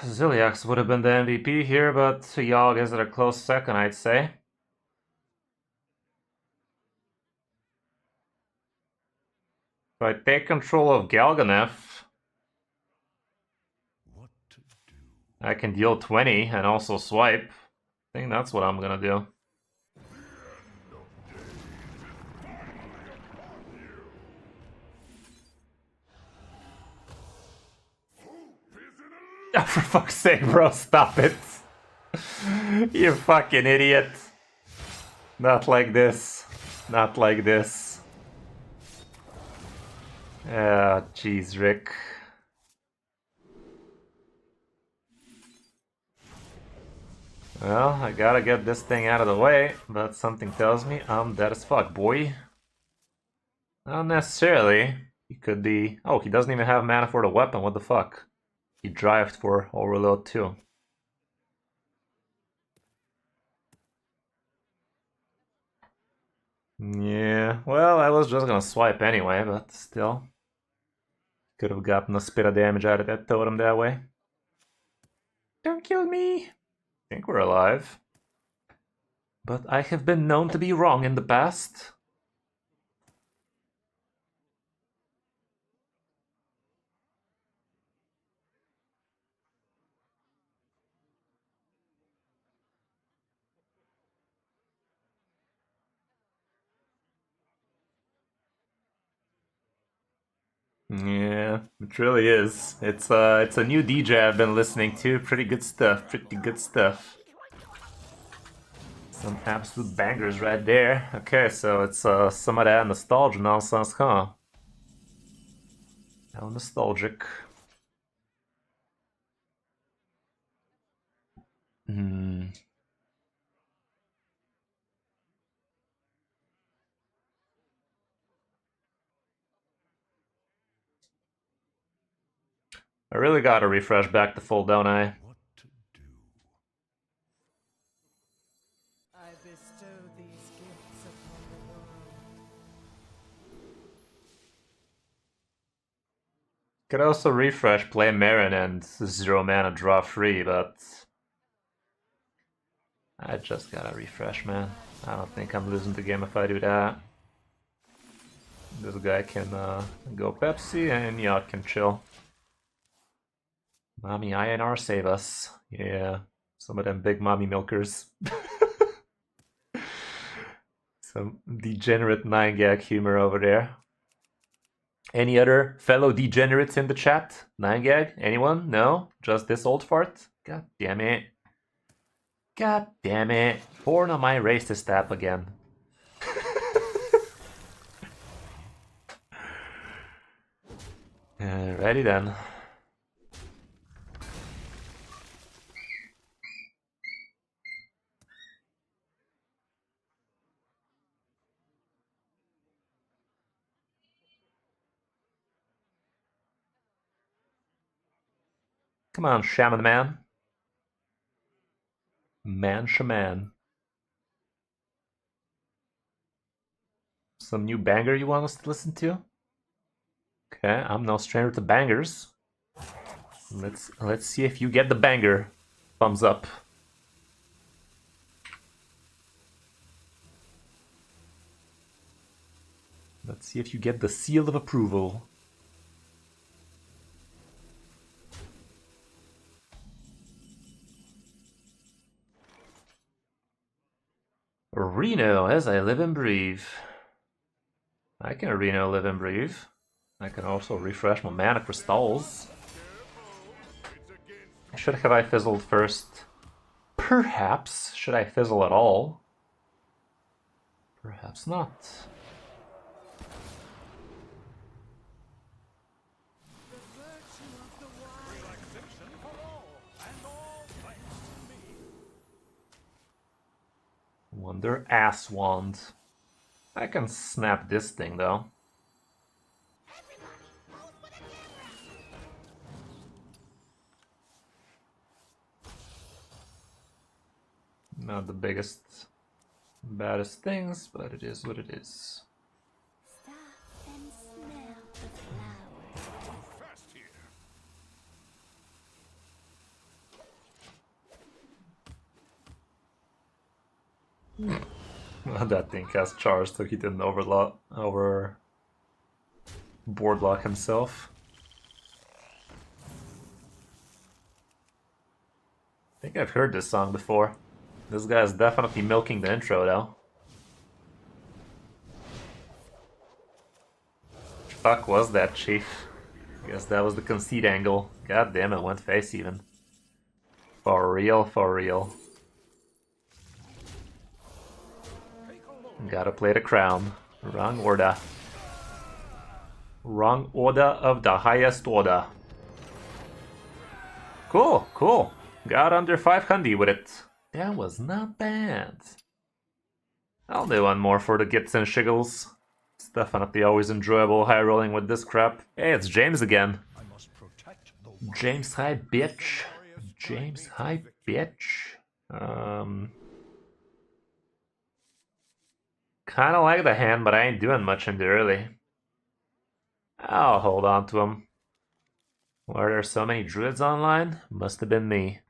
Ziliax would have been the MVP here, but Yogg is at a close second, I'd say. If I take control of Galganeth, I can deal 20 and also swipe. I think that's what I'm gonna do. Oh, for fuck's sake, bro, stop it. You fucking idiot. Not like this. Not like this. Ah, jeez, Rick. Well, I gotta get this thing out of the way, but something tells me I'm dead as fuck, boy. Not necessarily. He could be... Oh, he doesn't even have mana for the weapon, what the fuck? He drived for Overload too. Yeah, well, I was just gonna swipe anyway, but still. Could have gotten a bit of damage out of that totem that way. Don't kill me! I think we're alive. But I have been known to be wrong in the past. Yeah, it really is. It's a new DJ I've been listening to. Pretty good stuff. Pretty good stuff. Some absolute bangers right there. Okay, so it's some of that nostalgia nonsense, huh? How nostalgic. Hmm. I really gotta refresh back to full, don't I? I bestow these gifts upon the world. Could also refresh, play Marin and 0 mana draw free, but I just gotta refresh, man. I don't think I'm losing the game if I do that. This guy can go Pepsi and Yacht can chill. Mommy INR save us. Yeah, some of them big mommy milkers. Some degenerate 9-gag humor over there. Any other fellow degenerates in the chat? 9-gag? Anyone? No? Just this old fart? God damn it. God damn it. Born on my racist app again. Ready then. Come on, Shaman Man. Man Shaman. Some new banger you want us to listen to? Okay, I'm no stranger to bangers. Let's see if you get the banger. Thumbs up. Let's see if you get the seal of approval. Reno, as I live and breathe. I can Reno live and breathe. I can also refresh my mana crystals. Should have I fizzled first? Perhaps. Should I fizzle at all? Perhaps not. Wonder Ass Wand. I can snap this thing though. Not the biggest, baddest things, but it is what it is. Stop and smell the flowers. Fast here. That thing has charge, so he didn't over boardlock himself. I think I've heard this song before. This guy's definitely milking the intro though. Fuck was that, chief? Guess that was the conceit angle. God damn it, went face even. For real, for real. Gotta play the crown. Wrong order. Wrong order of the highest order. Cool, cool. Got under 500 with it. That was not bad. I'll do one more for the Gits and Shiggles. It's definitely always enjoyable high rolling with this crap. Hey, it's James again. I must protect the James, hi bitch. James, hi bitch. Kinda like the hand, but I ain't doing much in the early. I'll hold on to him. Were there so many druids online? Must have been me.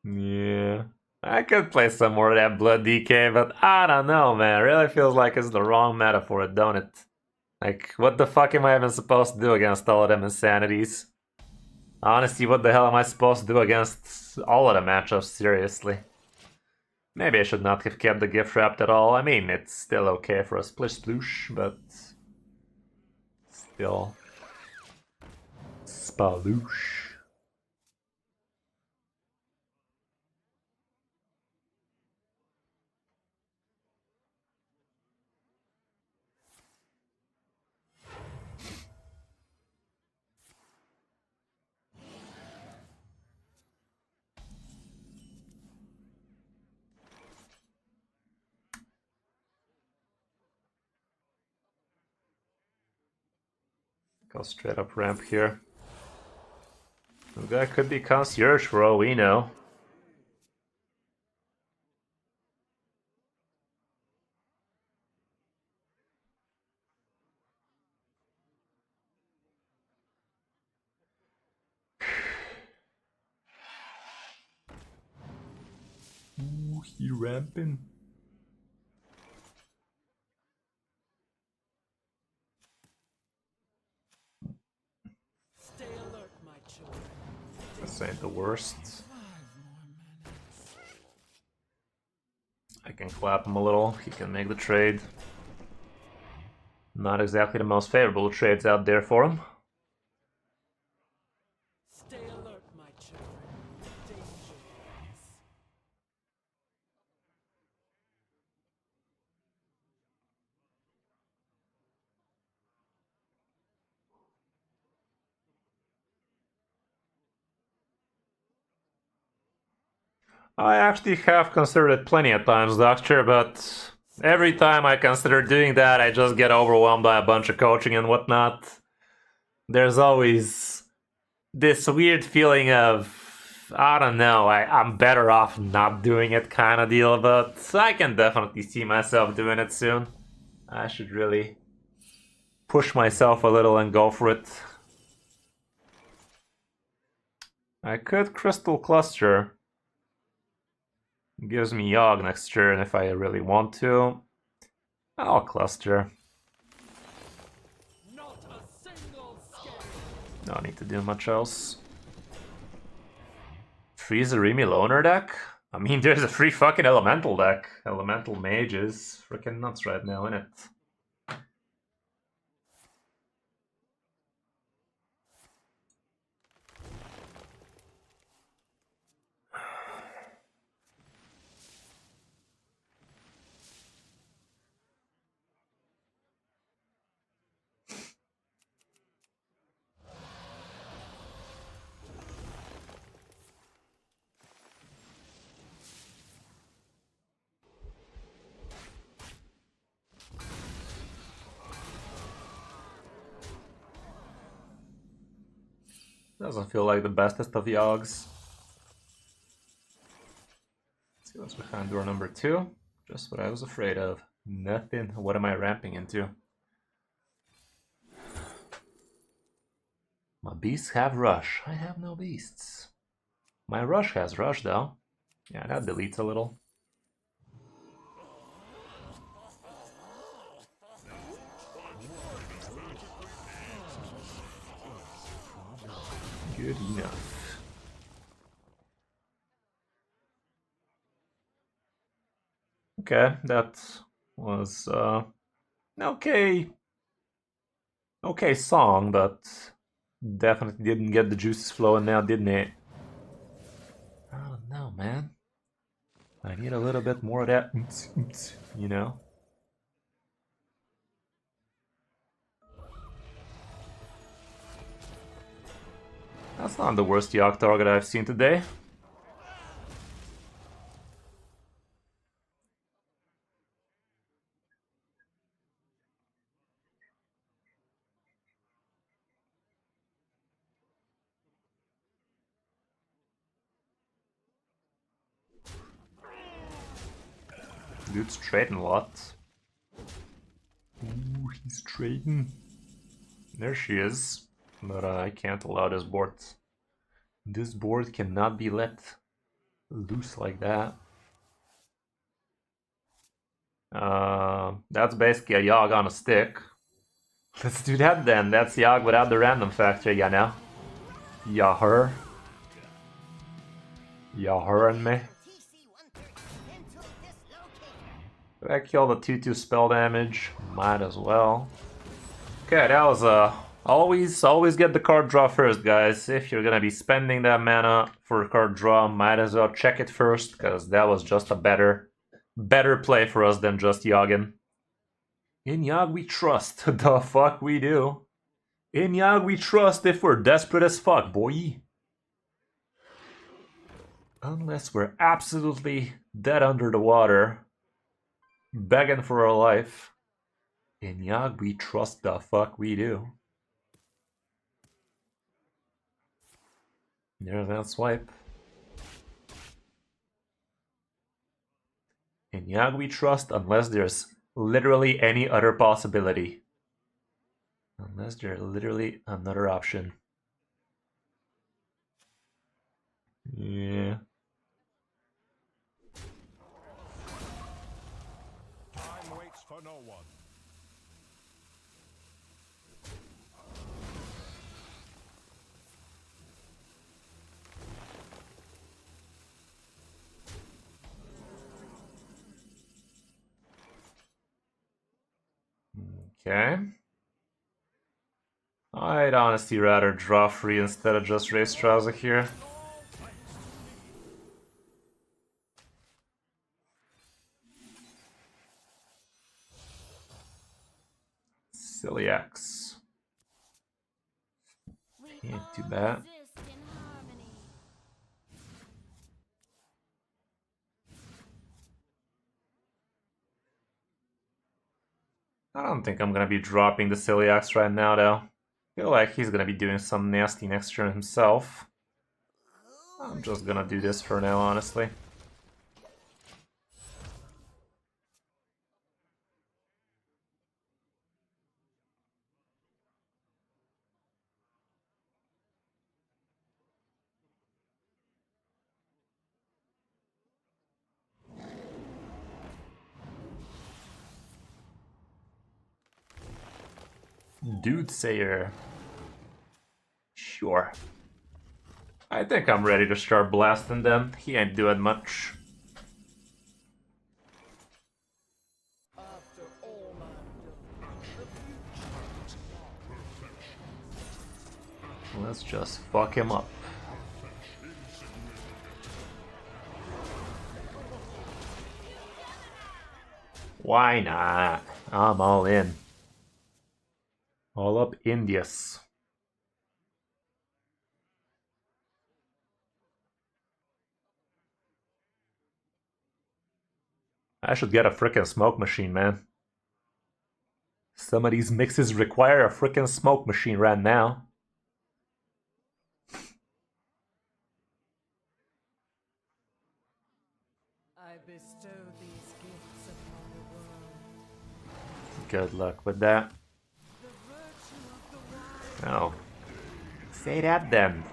Yeah. I could play some more of that blood DK, but I don't know, man. It really feels like it's the wrong meta for it, don't it? Like, what the fuck am I even supposed to do against all of them insanities? Honestly, what the hell am I supposed to do against all of the matchups, seriously? Maybe I should not have kept the gift wrapped at all. I mean, it's still okay for a splish sploosh, but... still... Spaloosh. Go straight up ramp here. The guy could be concierge for all we know. Ooh, he ramping. Stay alert, my children. This ain't the worst. I can clap him a little. He can make the trade. Not exactly the most favorable trades out there for him. Stay alert, my children. Danger waits. I actually have considered it plenty of times, Doctor, but every time I consider doing that, I just get overwhelmed by a bunch of coaching and whatnot. There's always this weird feeling of, I don't know, I'm better off not doing it kind of deal, but I can definitely see myself doing it soon. I should really push myself a little and go for it. I could Crystal Cluster. It gives me Yogg next turn if I really want to. I'll Cluster. Not a single scare. Don't need to do much else. Freeze a Remy Loner deck? I mean, there's a free fucking Elemental deck. Elemental Mage is freaking nuts right now, innit? Doesn't feel like the bestest of Yoggs. Let's see what's behind door number 2. Just what I was afraid of. Nothing. What am I ramping into? My beasts have rush. I have no beasts. My rush has rush though. Yeah, that deletes a little. Good enough. Okay, that was an okay song, but definitely didn't get the juices flowing now, didn't it? I don't know, man. I need a little bit more of that, you know? That's not the worst Yogg target I've seen today. Dude's trading a lot. Ooh, he's trading. There she is. But I can't allow this board. This board cannot be let loose like that. That's basically a Yogg on a stick. Let's do that then. That's Yogg without the random factor, you know? Ya her. Ya her and me. Did I kill the 2/2 spell damage? Might as well. Okay, that was always get the card draw first, guys. If you're gonna be spending that mana for a card draw, might as well check it first, because that was just a better play for us than just Yoggin. In Yogg we trust. The fuck we do. In Yogg we trust if we're desperate as fuck, boy. Unless we're absolutely dead under the water, begging for our life. In Yogg we trust, the fuck we do. There's that swipe. In Yogg we trust unless there's literally any other possibility. Unless there's literally another option. Yeah. no one. Okay. I'd honestly rather draw free instead of just raise Strauza here. Celiacs. We Ain't too all bad. exist in harmony. I don't think I'm gonna be dropping the Celiacs right now, though. Feel like he's gonna be doing some nasty next turn himself. I'm just gonna do this for now, honestly. Dude Sayer. Sure. I think I'm ready to start blasting them. He ain't doing much. After all I've done, Let's just fuck him up. Why not? I'm all in. All up Indias. I should get a frickin' smoke machine, man. Some of these mixes require a frickin' smoke machine right now. I bestow these gifts upon the world. Good luck with that. The virtue of the wild. Oh. Say that then.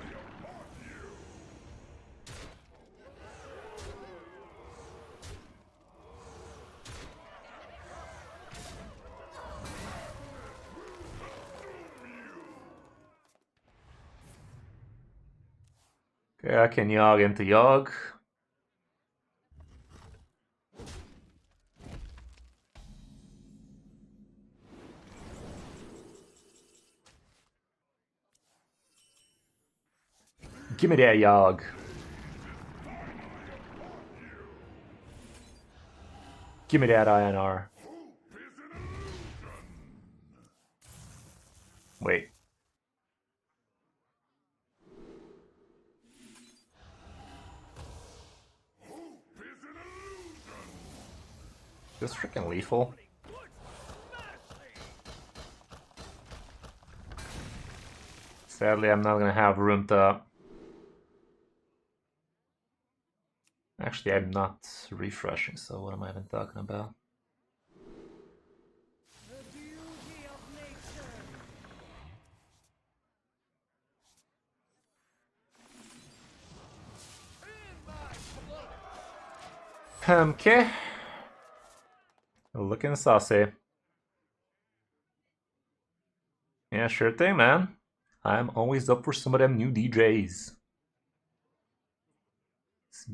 Okay, I can Yogg into Yogg. Give me that Yogg. Give me that INR. Wait. This freaking lethal. Sadly, I'm not gonna have room to... Actually, I'm not refreshing, so what am I even talking about? The beauty of nature. Okay. Looking saucy. Yeah, sure thing, man. I'm always up for some of them new DJs.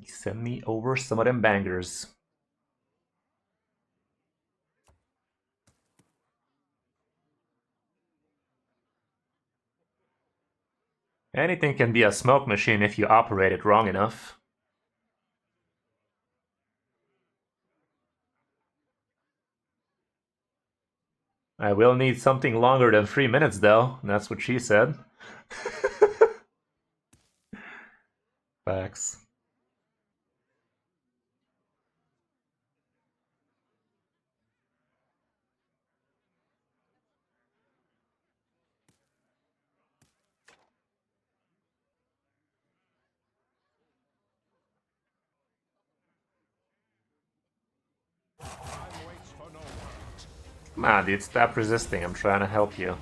Send me over some of them bangers. Anything can be a smoke machine if you operate it wrong enough. I will need something longer than 3 minutes, though. That's what she said. Facts. Time waits for no one. Come on, dude, stop resisting. I'm trying to help you.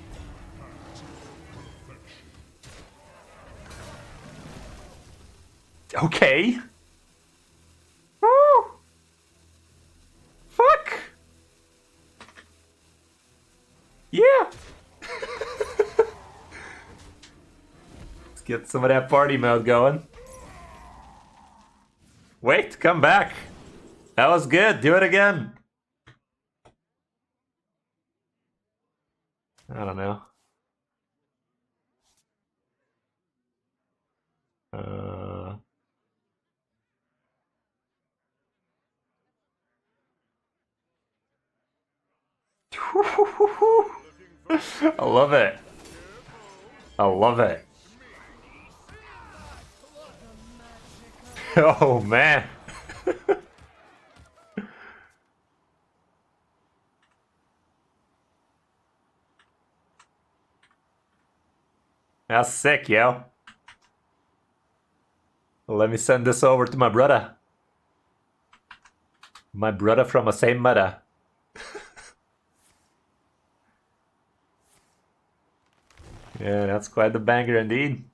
Okay. Woo! Fuck! Get some of that party mode going. Wait, come back. That was good. Do it again. I don't know. I love it. I love it. Oh man. That's sick, yo. Let me send this over to my brother. My brother from the same mother. Yeah, that's quite the banger indeed.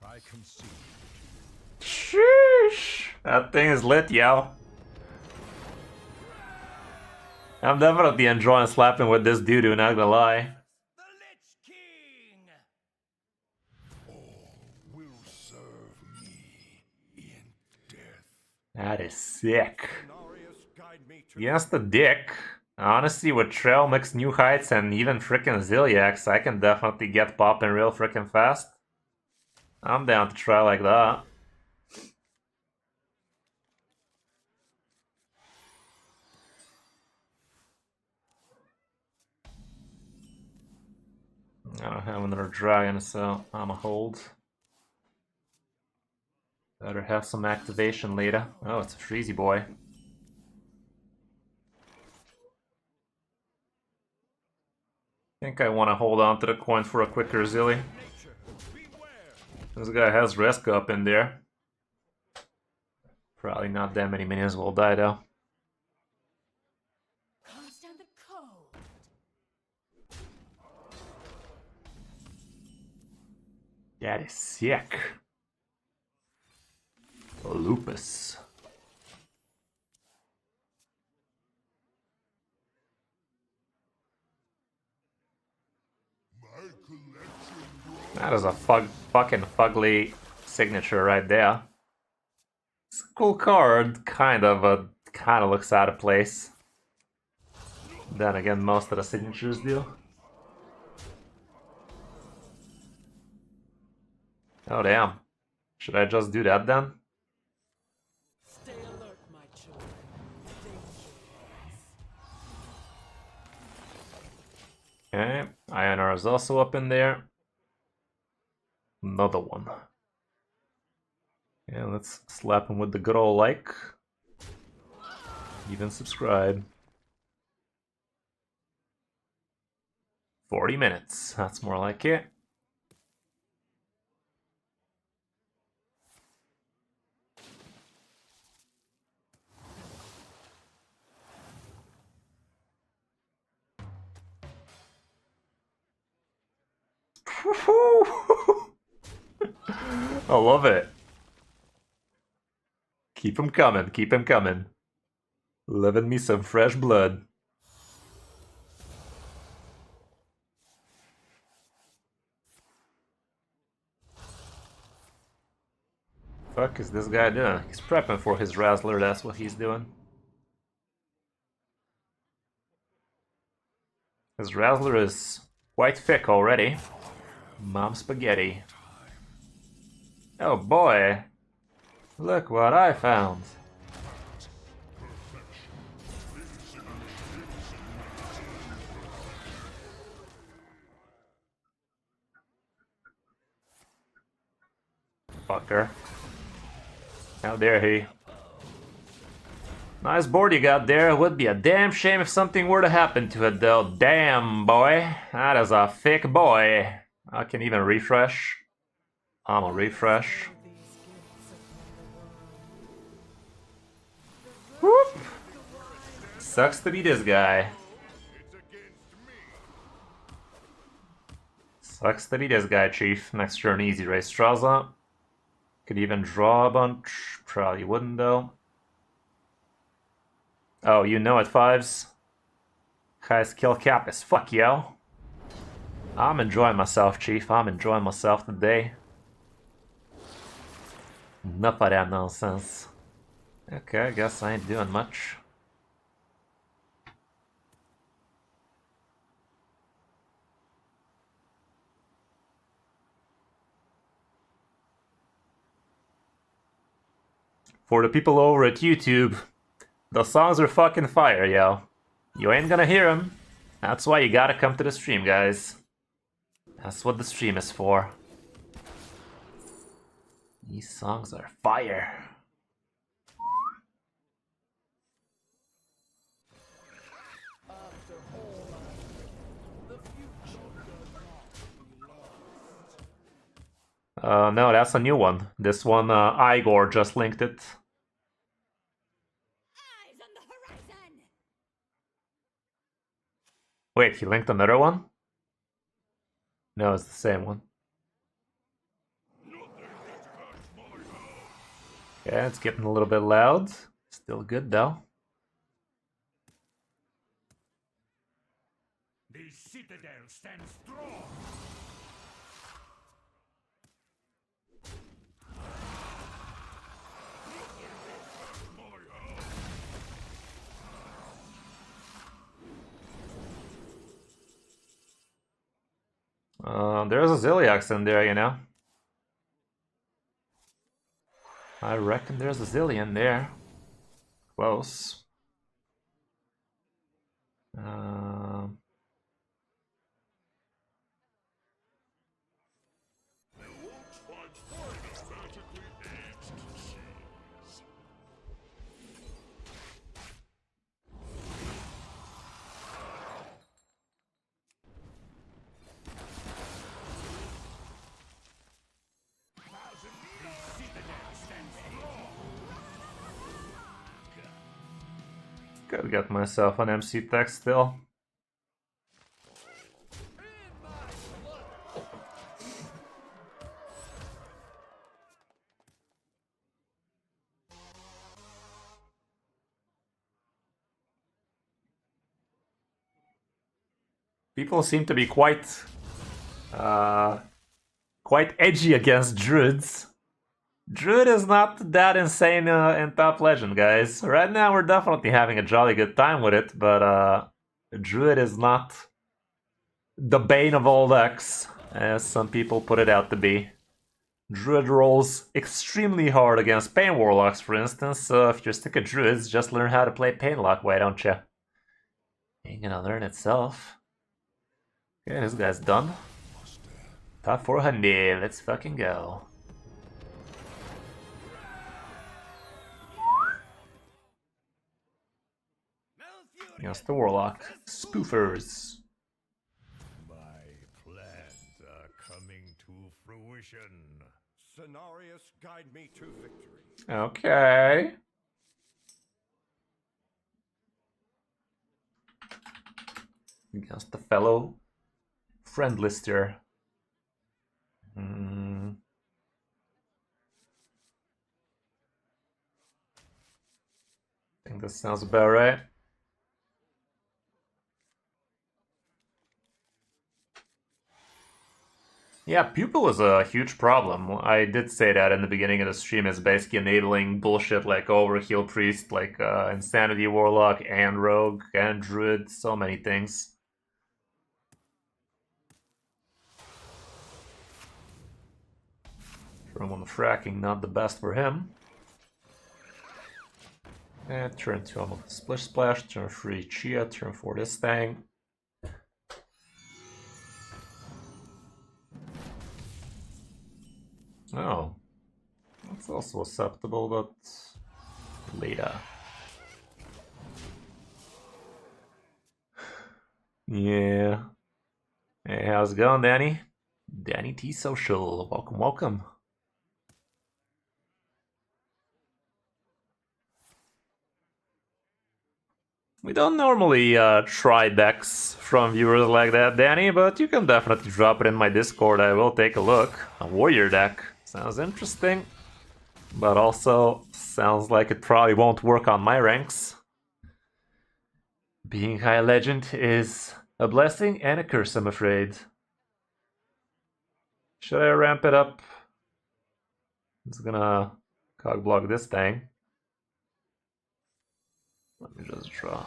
I concede. Sheesh. That thing is lit, yo. I'm definitely enjoying slapping with this doo-doo, not gonna lie. The Lich King! All will serve me in death. That is sick. Cenarius, guide me to Yes, the dick. Honestly, with Trail, Mixed New Heights, and even frickin' Zilliax, I can definitely get popping real frickin' fast. I'm down to try like that. I don't have another dragon, so I'm a hold. Better have some activation later. Oh, it's a Freezy boy. I think I want to hold on to the coin for a quicker Zilly. nature. Beware! This guy has Reska up in there. Probably not that many minions will die though. Can't stand the cold. That is sick. Lupus. That is a fucking fugly signature right there. It's a cool card, kind of, but kind of looks out of place. Then again, most of the signatures do. Oh damn. Should I just do that then? Stay alert, my children. Danger. Okay, INR is also up in there. Another one. Yeah, let's slap him with the good old like. Even subscribe. 40 minutes, that's more like it. I love it. Keep him coming, keep him coming. Living me some fresh blood. Fuck is this guy doing? He's prepping for his Razzler, that's what he's doing. His Razzler is quite thick already. Mom spaghetti. Oh boy. Look what I found. Fucker. How dare he. Nice board you got there. Would be a damn shame if something were to happen to it though. Damn boy. That is a thick boy. I can even refresh. I'm a refresh. These gifts upon the world. Whoop. Sucks to be this guy. It's against me. Sucks to be this guy, Chief. Next turn, easy race Straza. Could even draw a bunch. Probably wouldn't though. Oh, you know it, Fives. Highest kill cap is fuck, yo. I'm enjoying myself, Chief. I'm enjoying myself today. Enough of that nonsense. Okay, I guess I ain't doing much. For the people over at YouTube, the songs are fucking fire, yo. You ain't gonna hear them. That's why you gotta come to the stream, guys. That's what the stream is for. These songs are fire. No, that's a new one. This one, Igor just linked it. Eyes on the horizon! Wait, he linked another one? No, it's the same one. Yeah, it's getting a little bit loud. Still good though. The citadel stands strong. There's a Zilliax in there, you know. I reckon there's a zillion there. Close. Gotta get myself an MC tech still. People seem to be quite edgy against druids. Druid is not that insane in Top Legend, guys. Right now we're definitely having a jolly good time with it, but Druid is not the bane of all decks, as some people put it out to be. Druid rolls extremely hard against Pain Warlocks, for instance, so if you're sick of Druids, just learn how to play Painlock, why don't you? Ain't gonna learn itself. Okay, this guy's done. Top 400, let's fucking go. Against the Warlock. Spoofers. My plans are coming to fruition. Cenarius, guide me to victory. Okay. Against the fellow friend lister. I think this sounds about right. Yeah, Pupil is a huge problem. I did say that in the beginning of the stream. It's basically enabling bullshit like Overkill Priest, like Insanity Warlock, and Rogue, and Druid, so many things. Turn 1 fracking, not the best for him. And turn 2 I'm with Splish Splash, turn 3 Chia, turn 4 this thing. Oh, that's also acceptable, but later. Yeah. Hey, how's it going, Danny? Danny T Social, welcome, welcome. We don't normally try decks from viewers like that, Danny, but you can definitely drop it in my Discord. I will take a look. A warrior deck. Sounds interesting. But also sounds like it probably won't work on my ranks. Being high legend is a blessing and a curse, I'm afraid. Should I ramp it up? It's gonna cog block this thing. Let me just draw.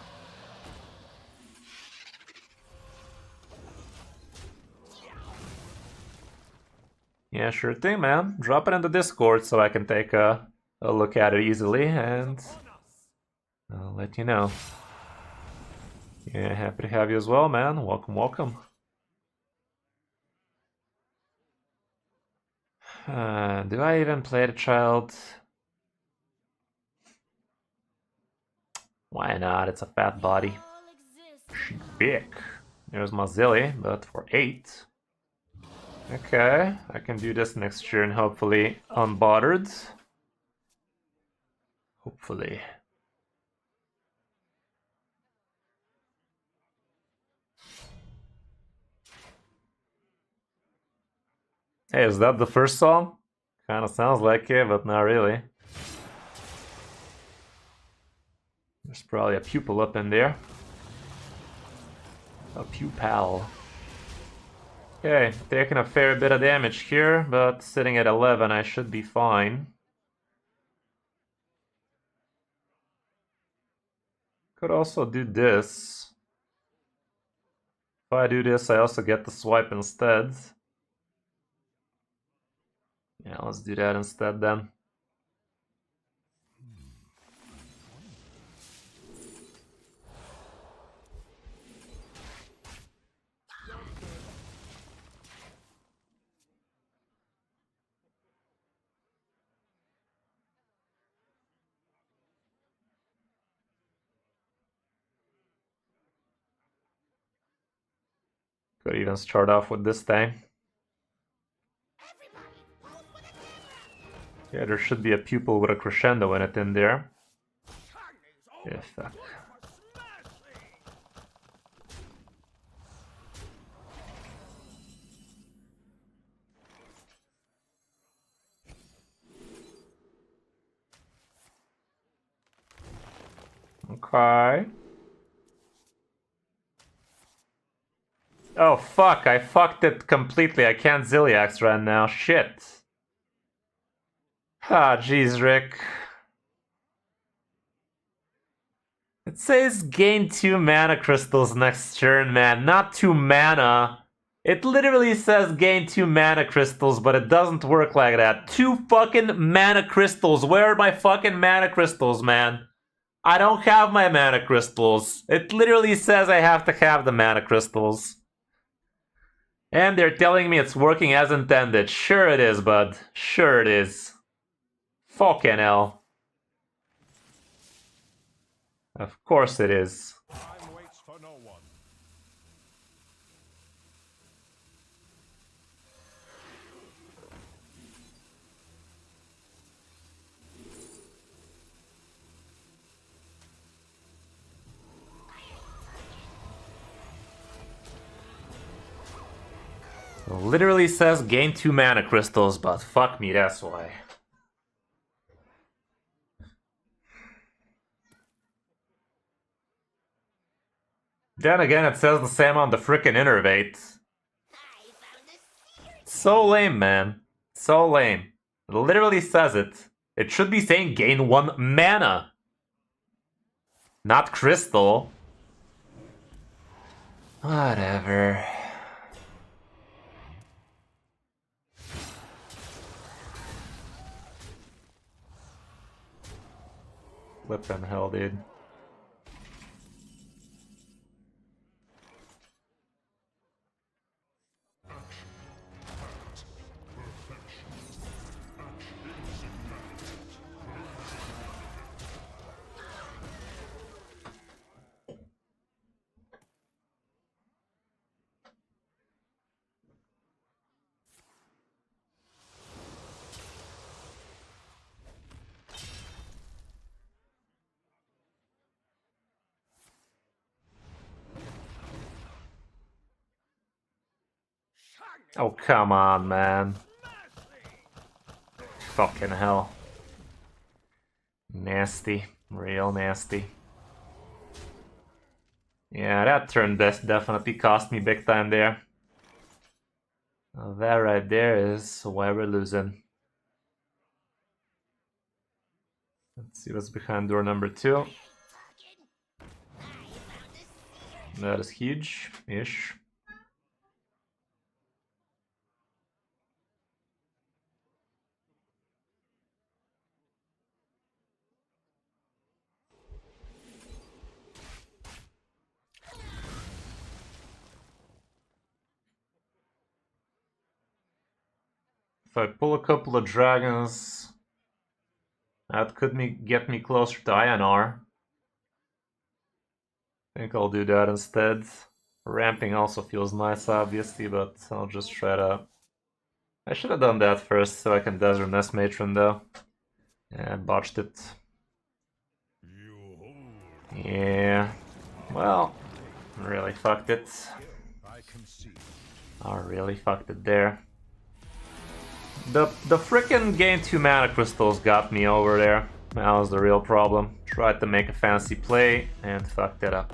Yeah, sure thing, man. Drop it in the Discord so I can take a look at it easily, and I'll let you know. Yeah, happy to have you as well, man. Welcome, welcome. Do I even play the child? Why not? It's a fat body. She's big. There's my Zilly, but for 8. Okay, I can do this next turn, hopefully unbothered. Hopefully. Hey, is that the first song? Kinda sounds like it, but not really. There's probably a pupil up in there. A pupil. Okay, taking a fair bit of damage here, but sitting at 11, I should be fine. Could also do this. If I do this, I also get the swipe instead. Yeah, let's do that instead then. Could even start off with this thing. Yeah, there should be a pupil with a crescendo in it in there. Yeah, fuck. Okay. Oh fuck, I fucked it completely. I can't Zilliax right now. Shit. Ah, jeez, Rick. It says gain 2 mana crystals next turn, man. Not 2 mana. It literally says gain 2 mana crystals, but it doesn't work like that. 2 fucking mana crystals. Where are my fucking mana crystals, man? I don't have my mana crystals. It literally says I have to have the mana crystals. And they're telling me it's working as intended. Sure it is, bud. Sure it is. Fucking hell. Of course it is. Time waits for no one. It literally says gain 2 mana crystals, but fuck me, that's why. Then again, it says the same on the frickin' Innervate. So lame, man. So lame. It literally says it. It should be saying gain 1 mana. Not crystal. Whatever. Flippin' hell, dude. Oh, come on, man. Fucking hell. Nasty. Real nasty. Yeah, that turn best definitely cost me big time there. That right there is why we're losing. Let's see what's behind door number 2. That is huge-ish. If I pull a couple of dragons, that could get me closer to INR. I think I'll do that instead. Ramping also feels nice, obviously, but I'll just try to... I should have done that first so I can Desert Nest Matron, though. Yeah, botched it. Yeah, well, really fucked it. I really fucked it there. The frickin' gain 2 mana crystals got me over there. That was the real problem. Tried to make a fancy play and fucked it up.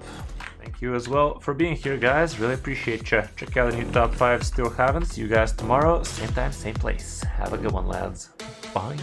Thank you as well for being here, guys. Really appreciate you. Check out the new top 5 still haven't. See you guys tomorrow. Same time, same place. Have a good one, lads. Bye.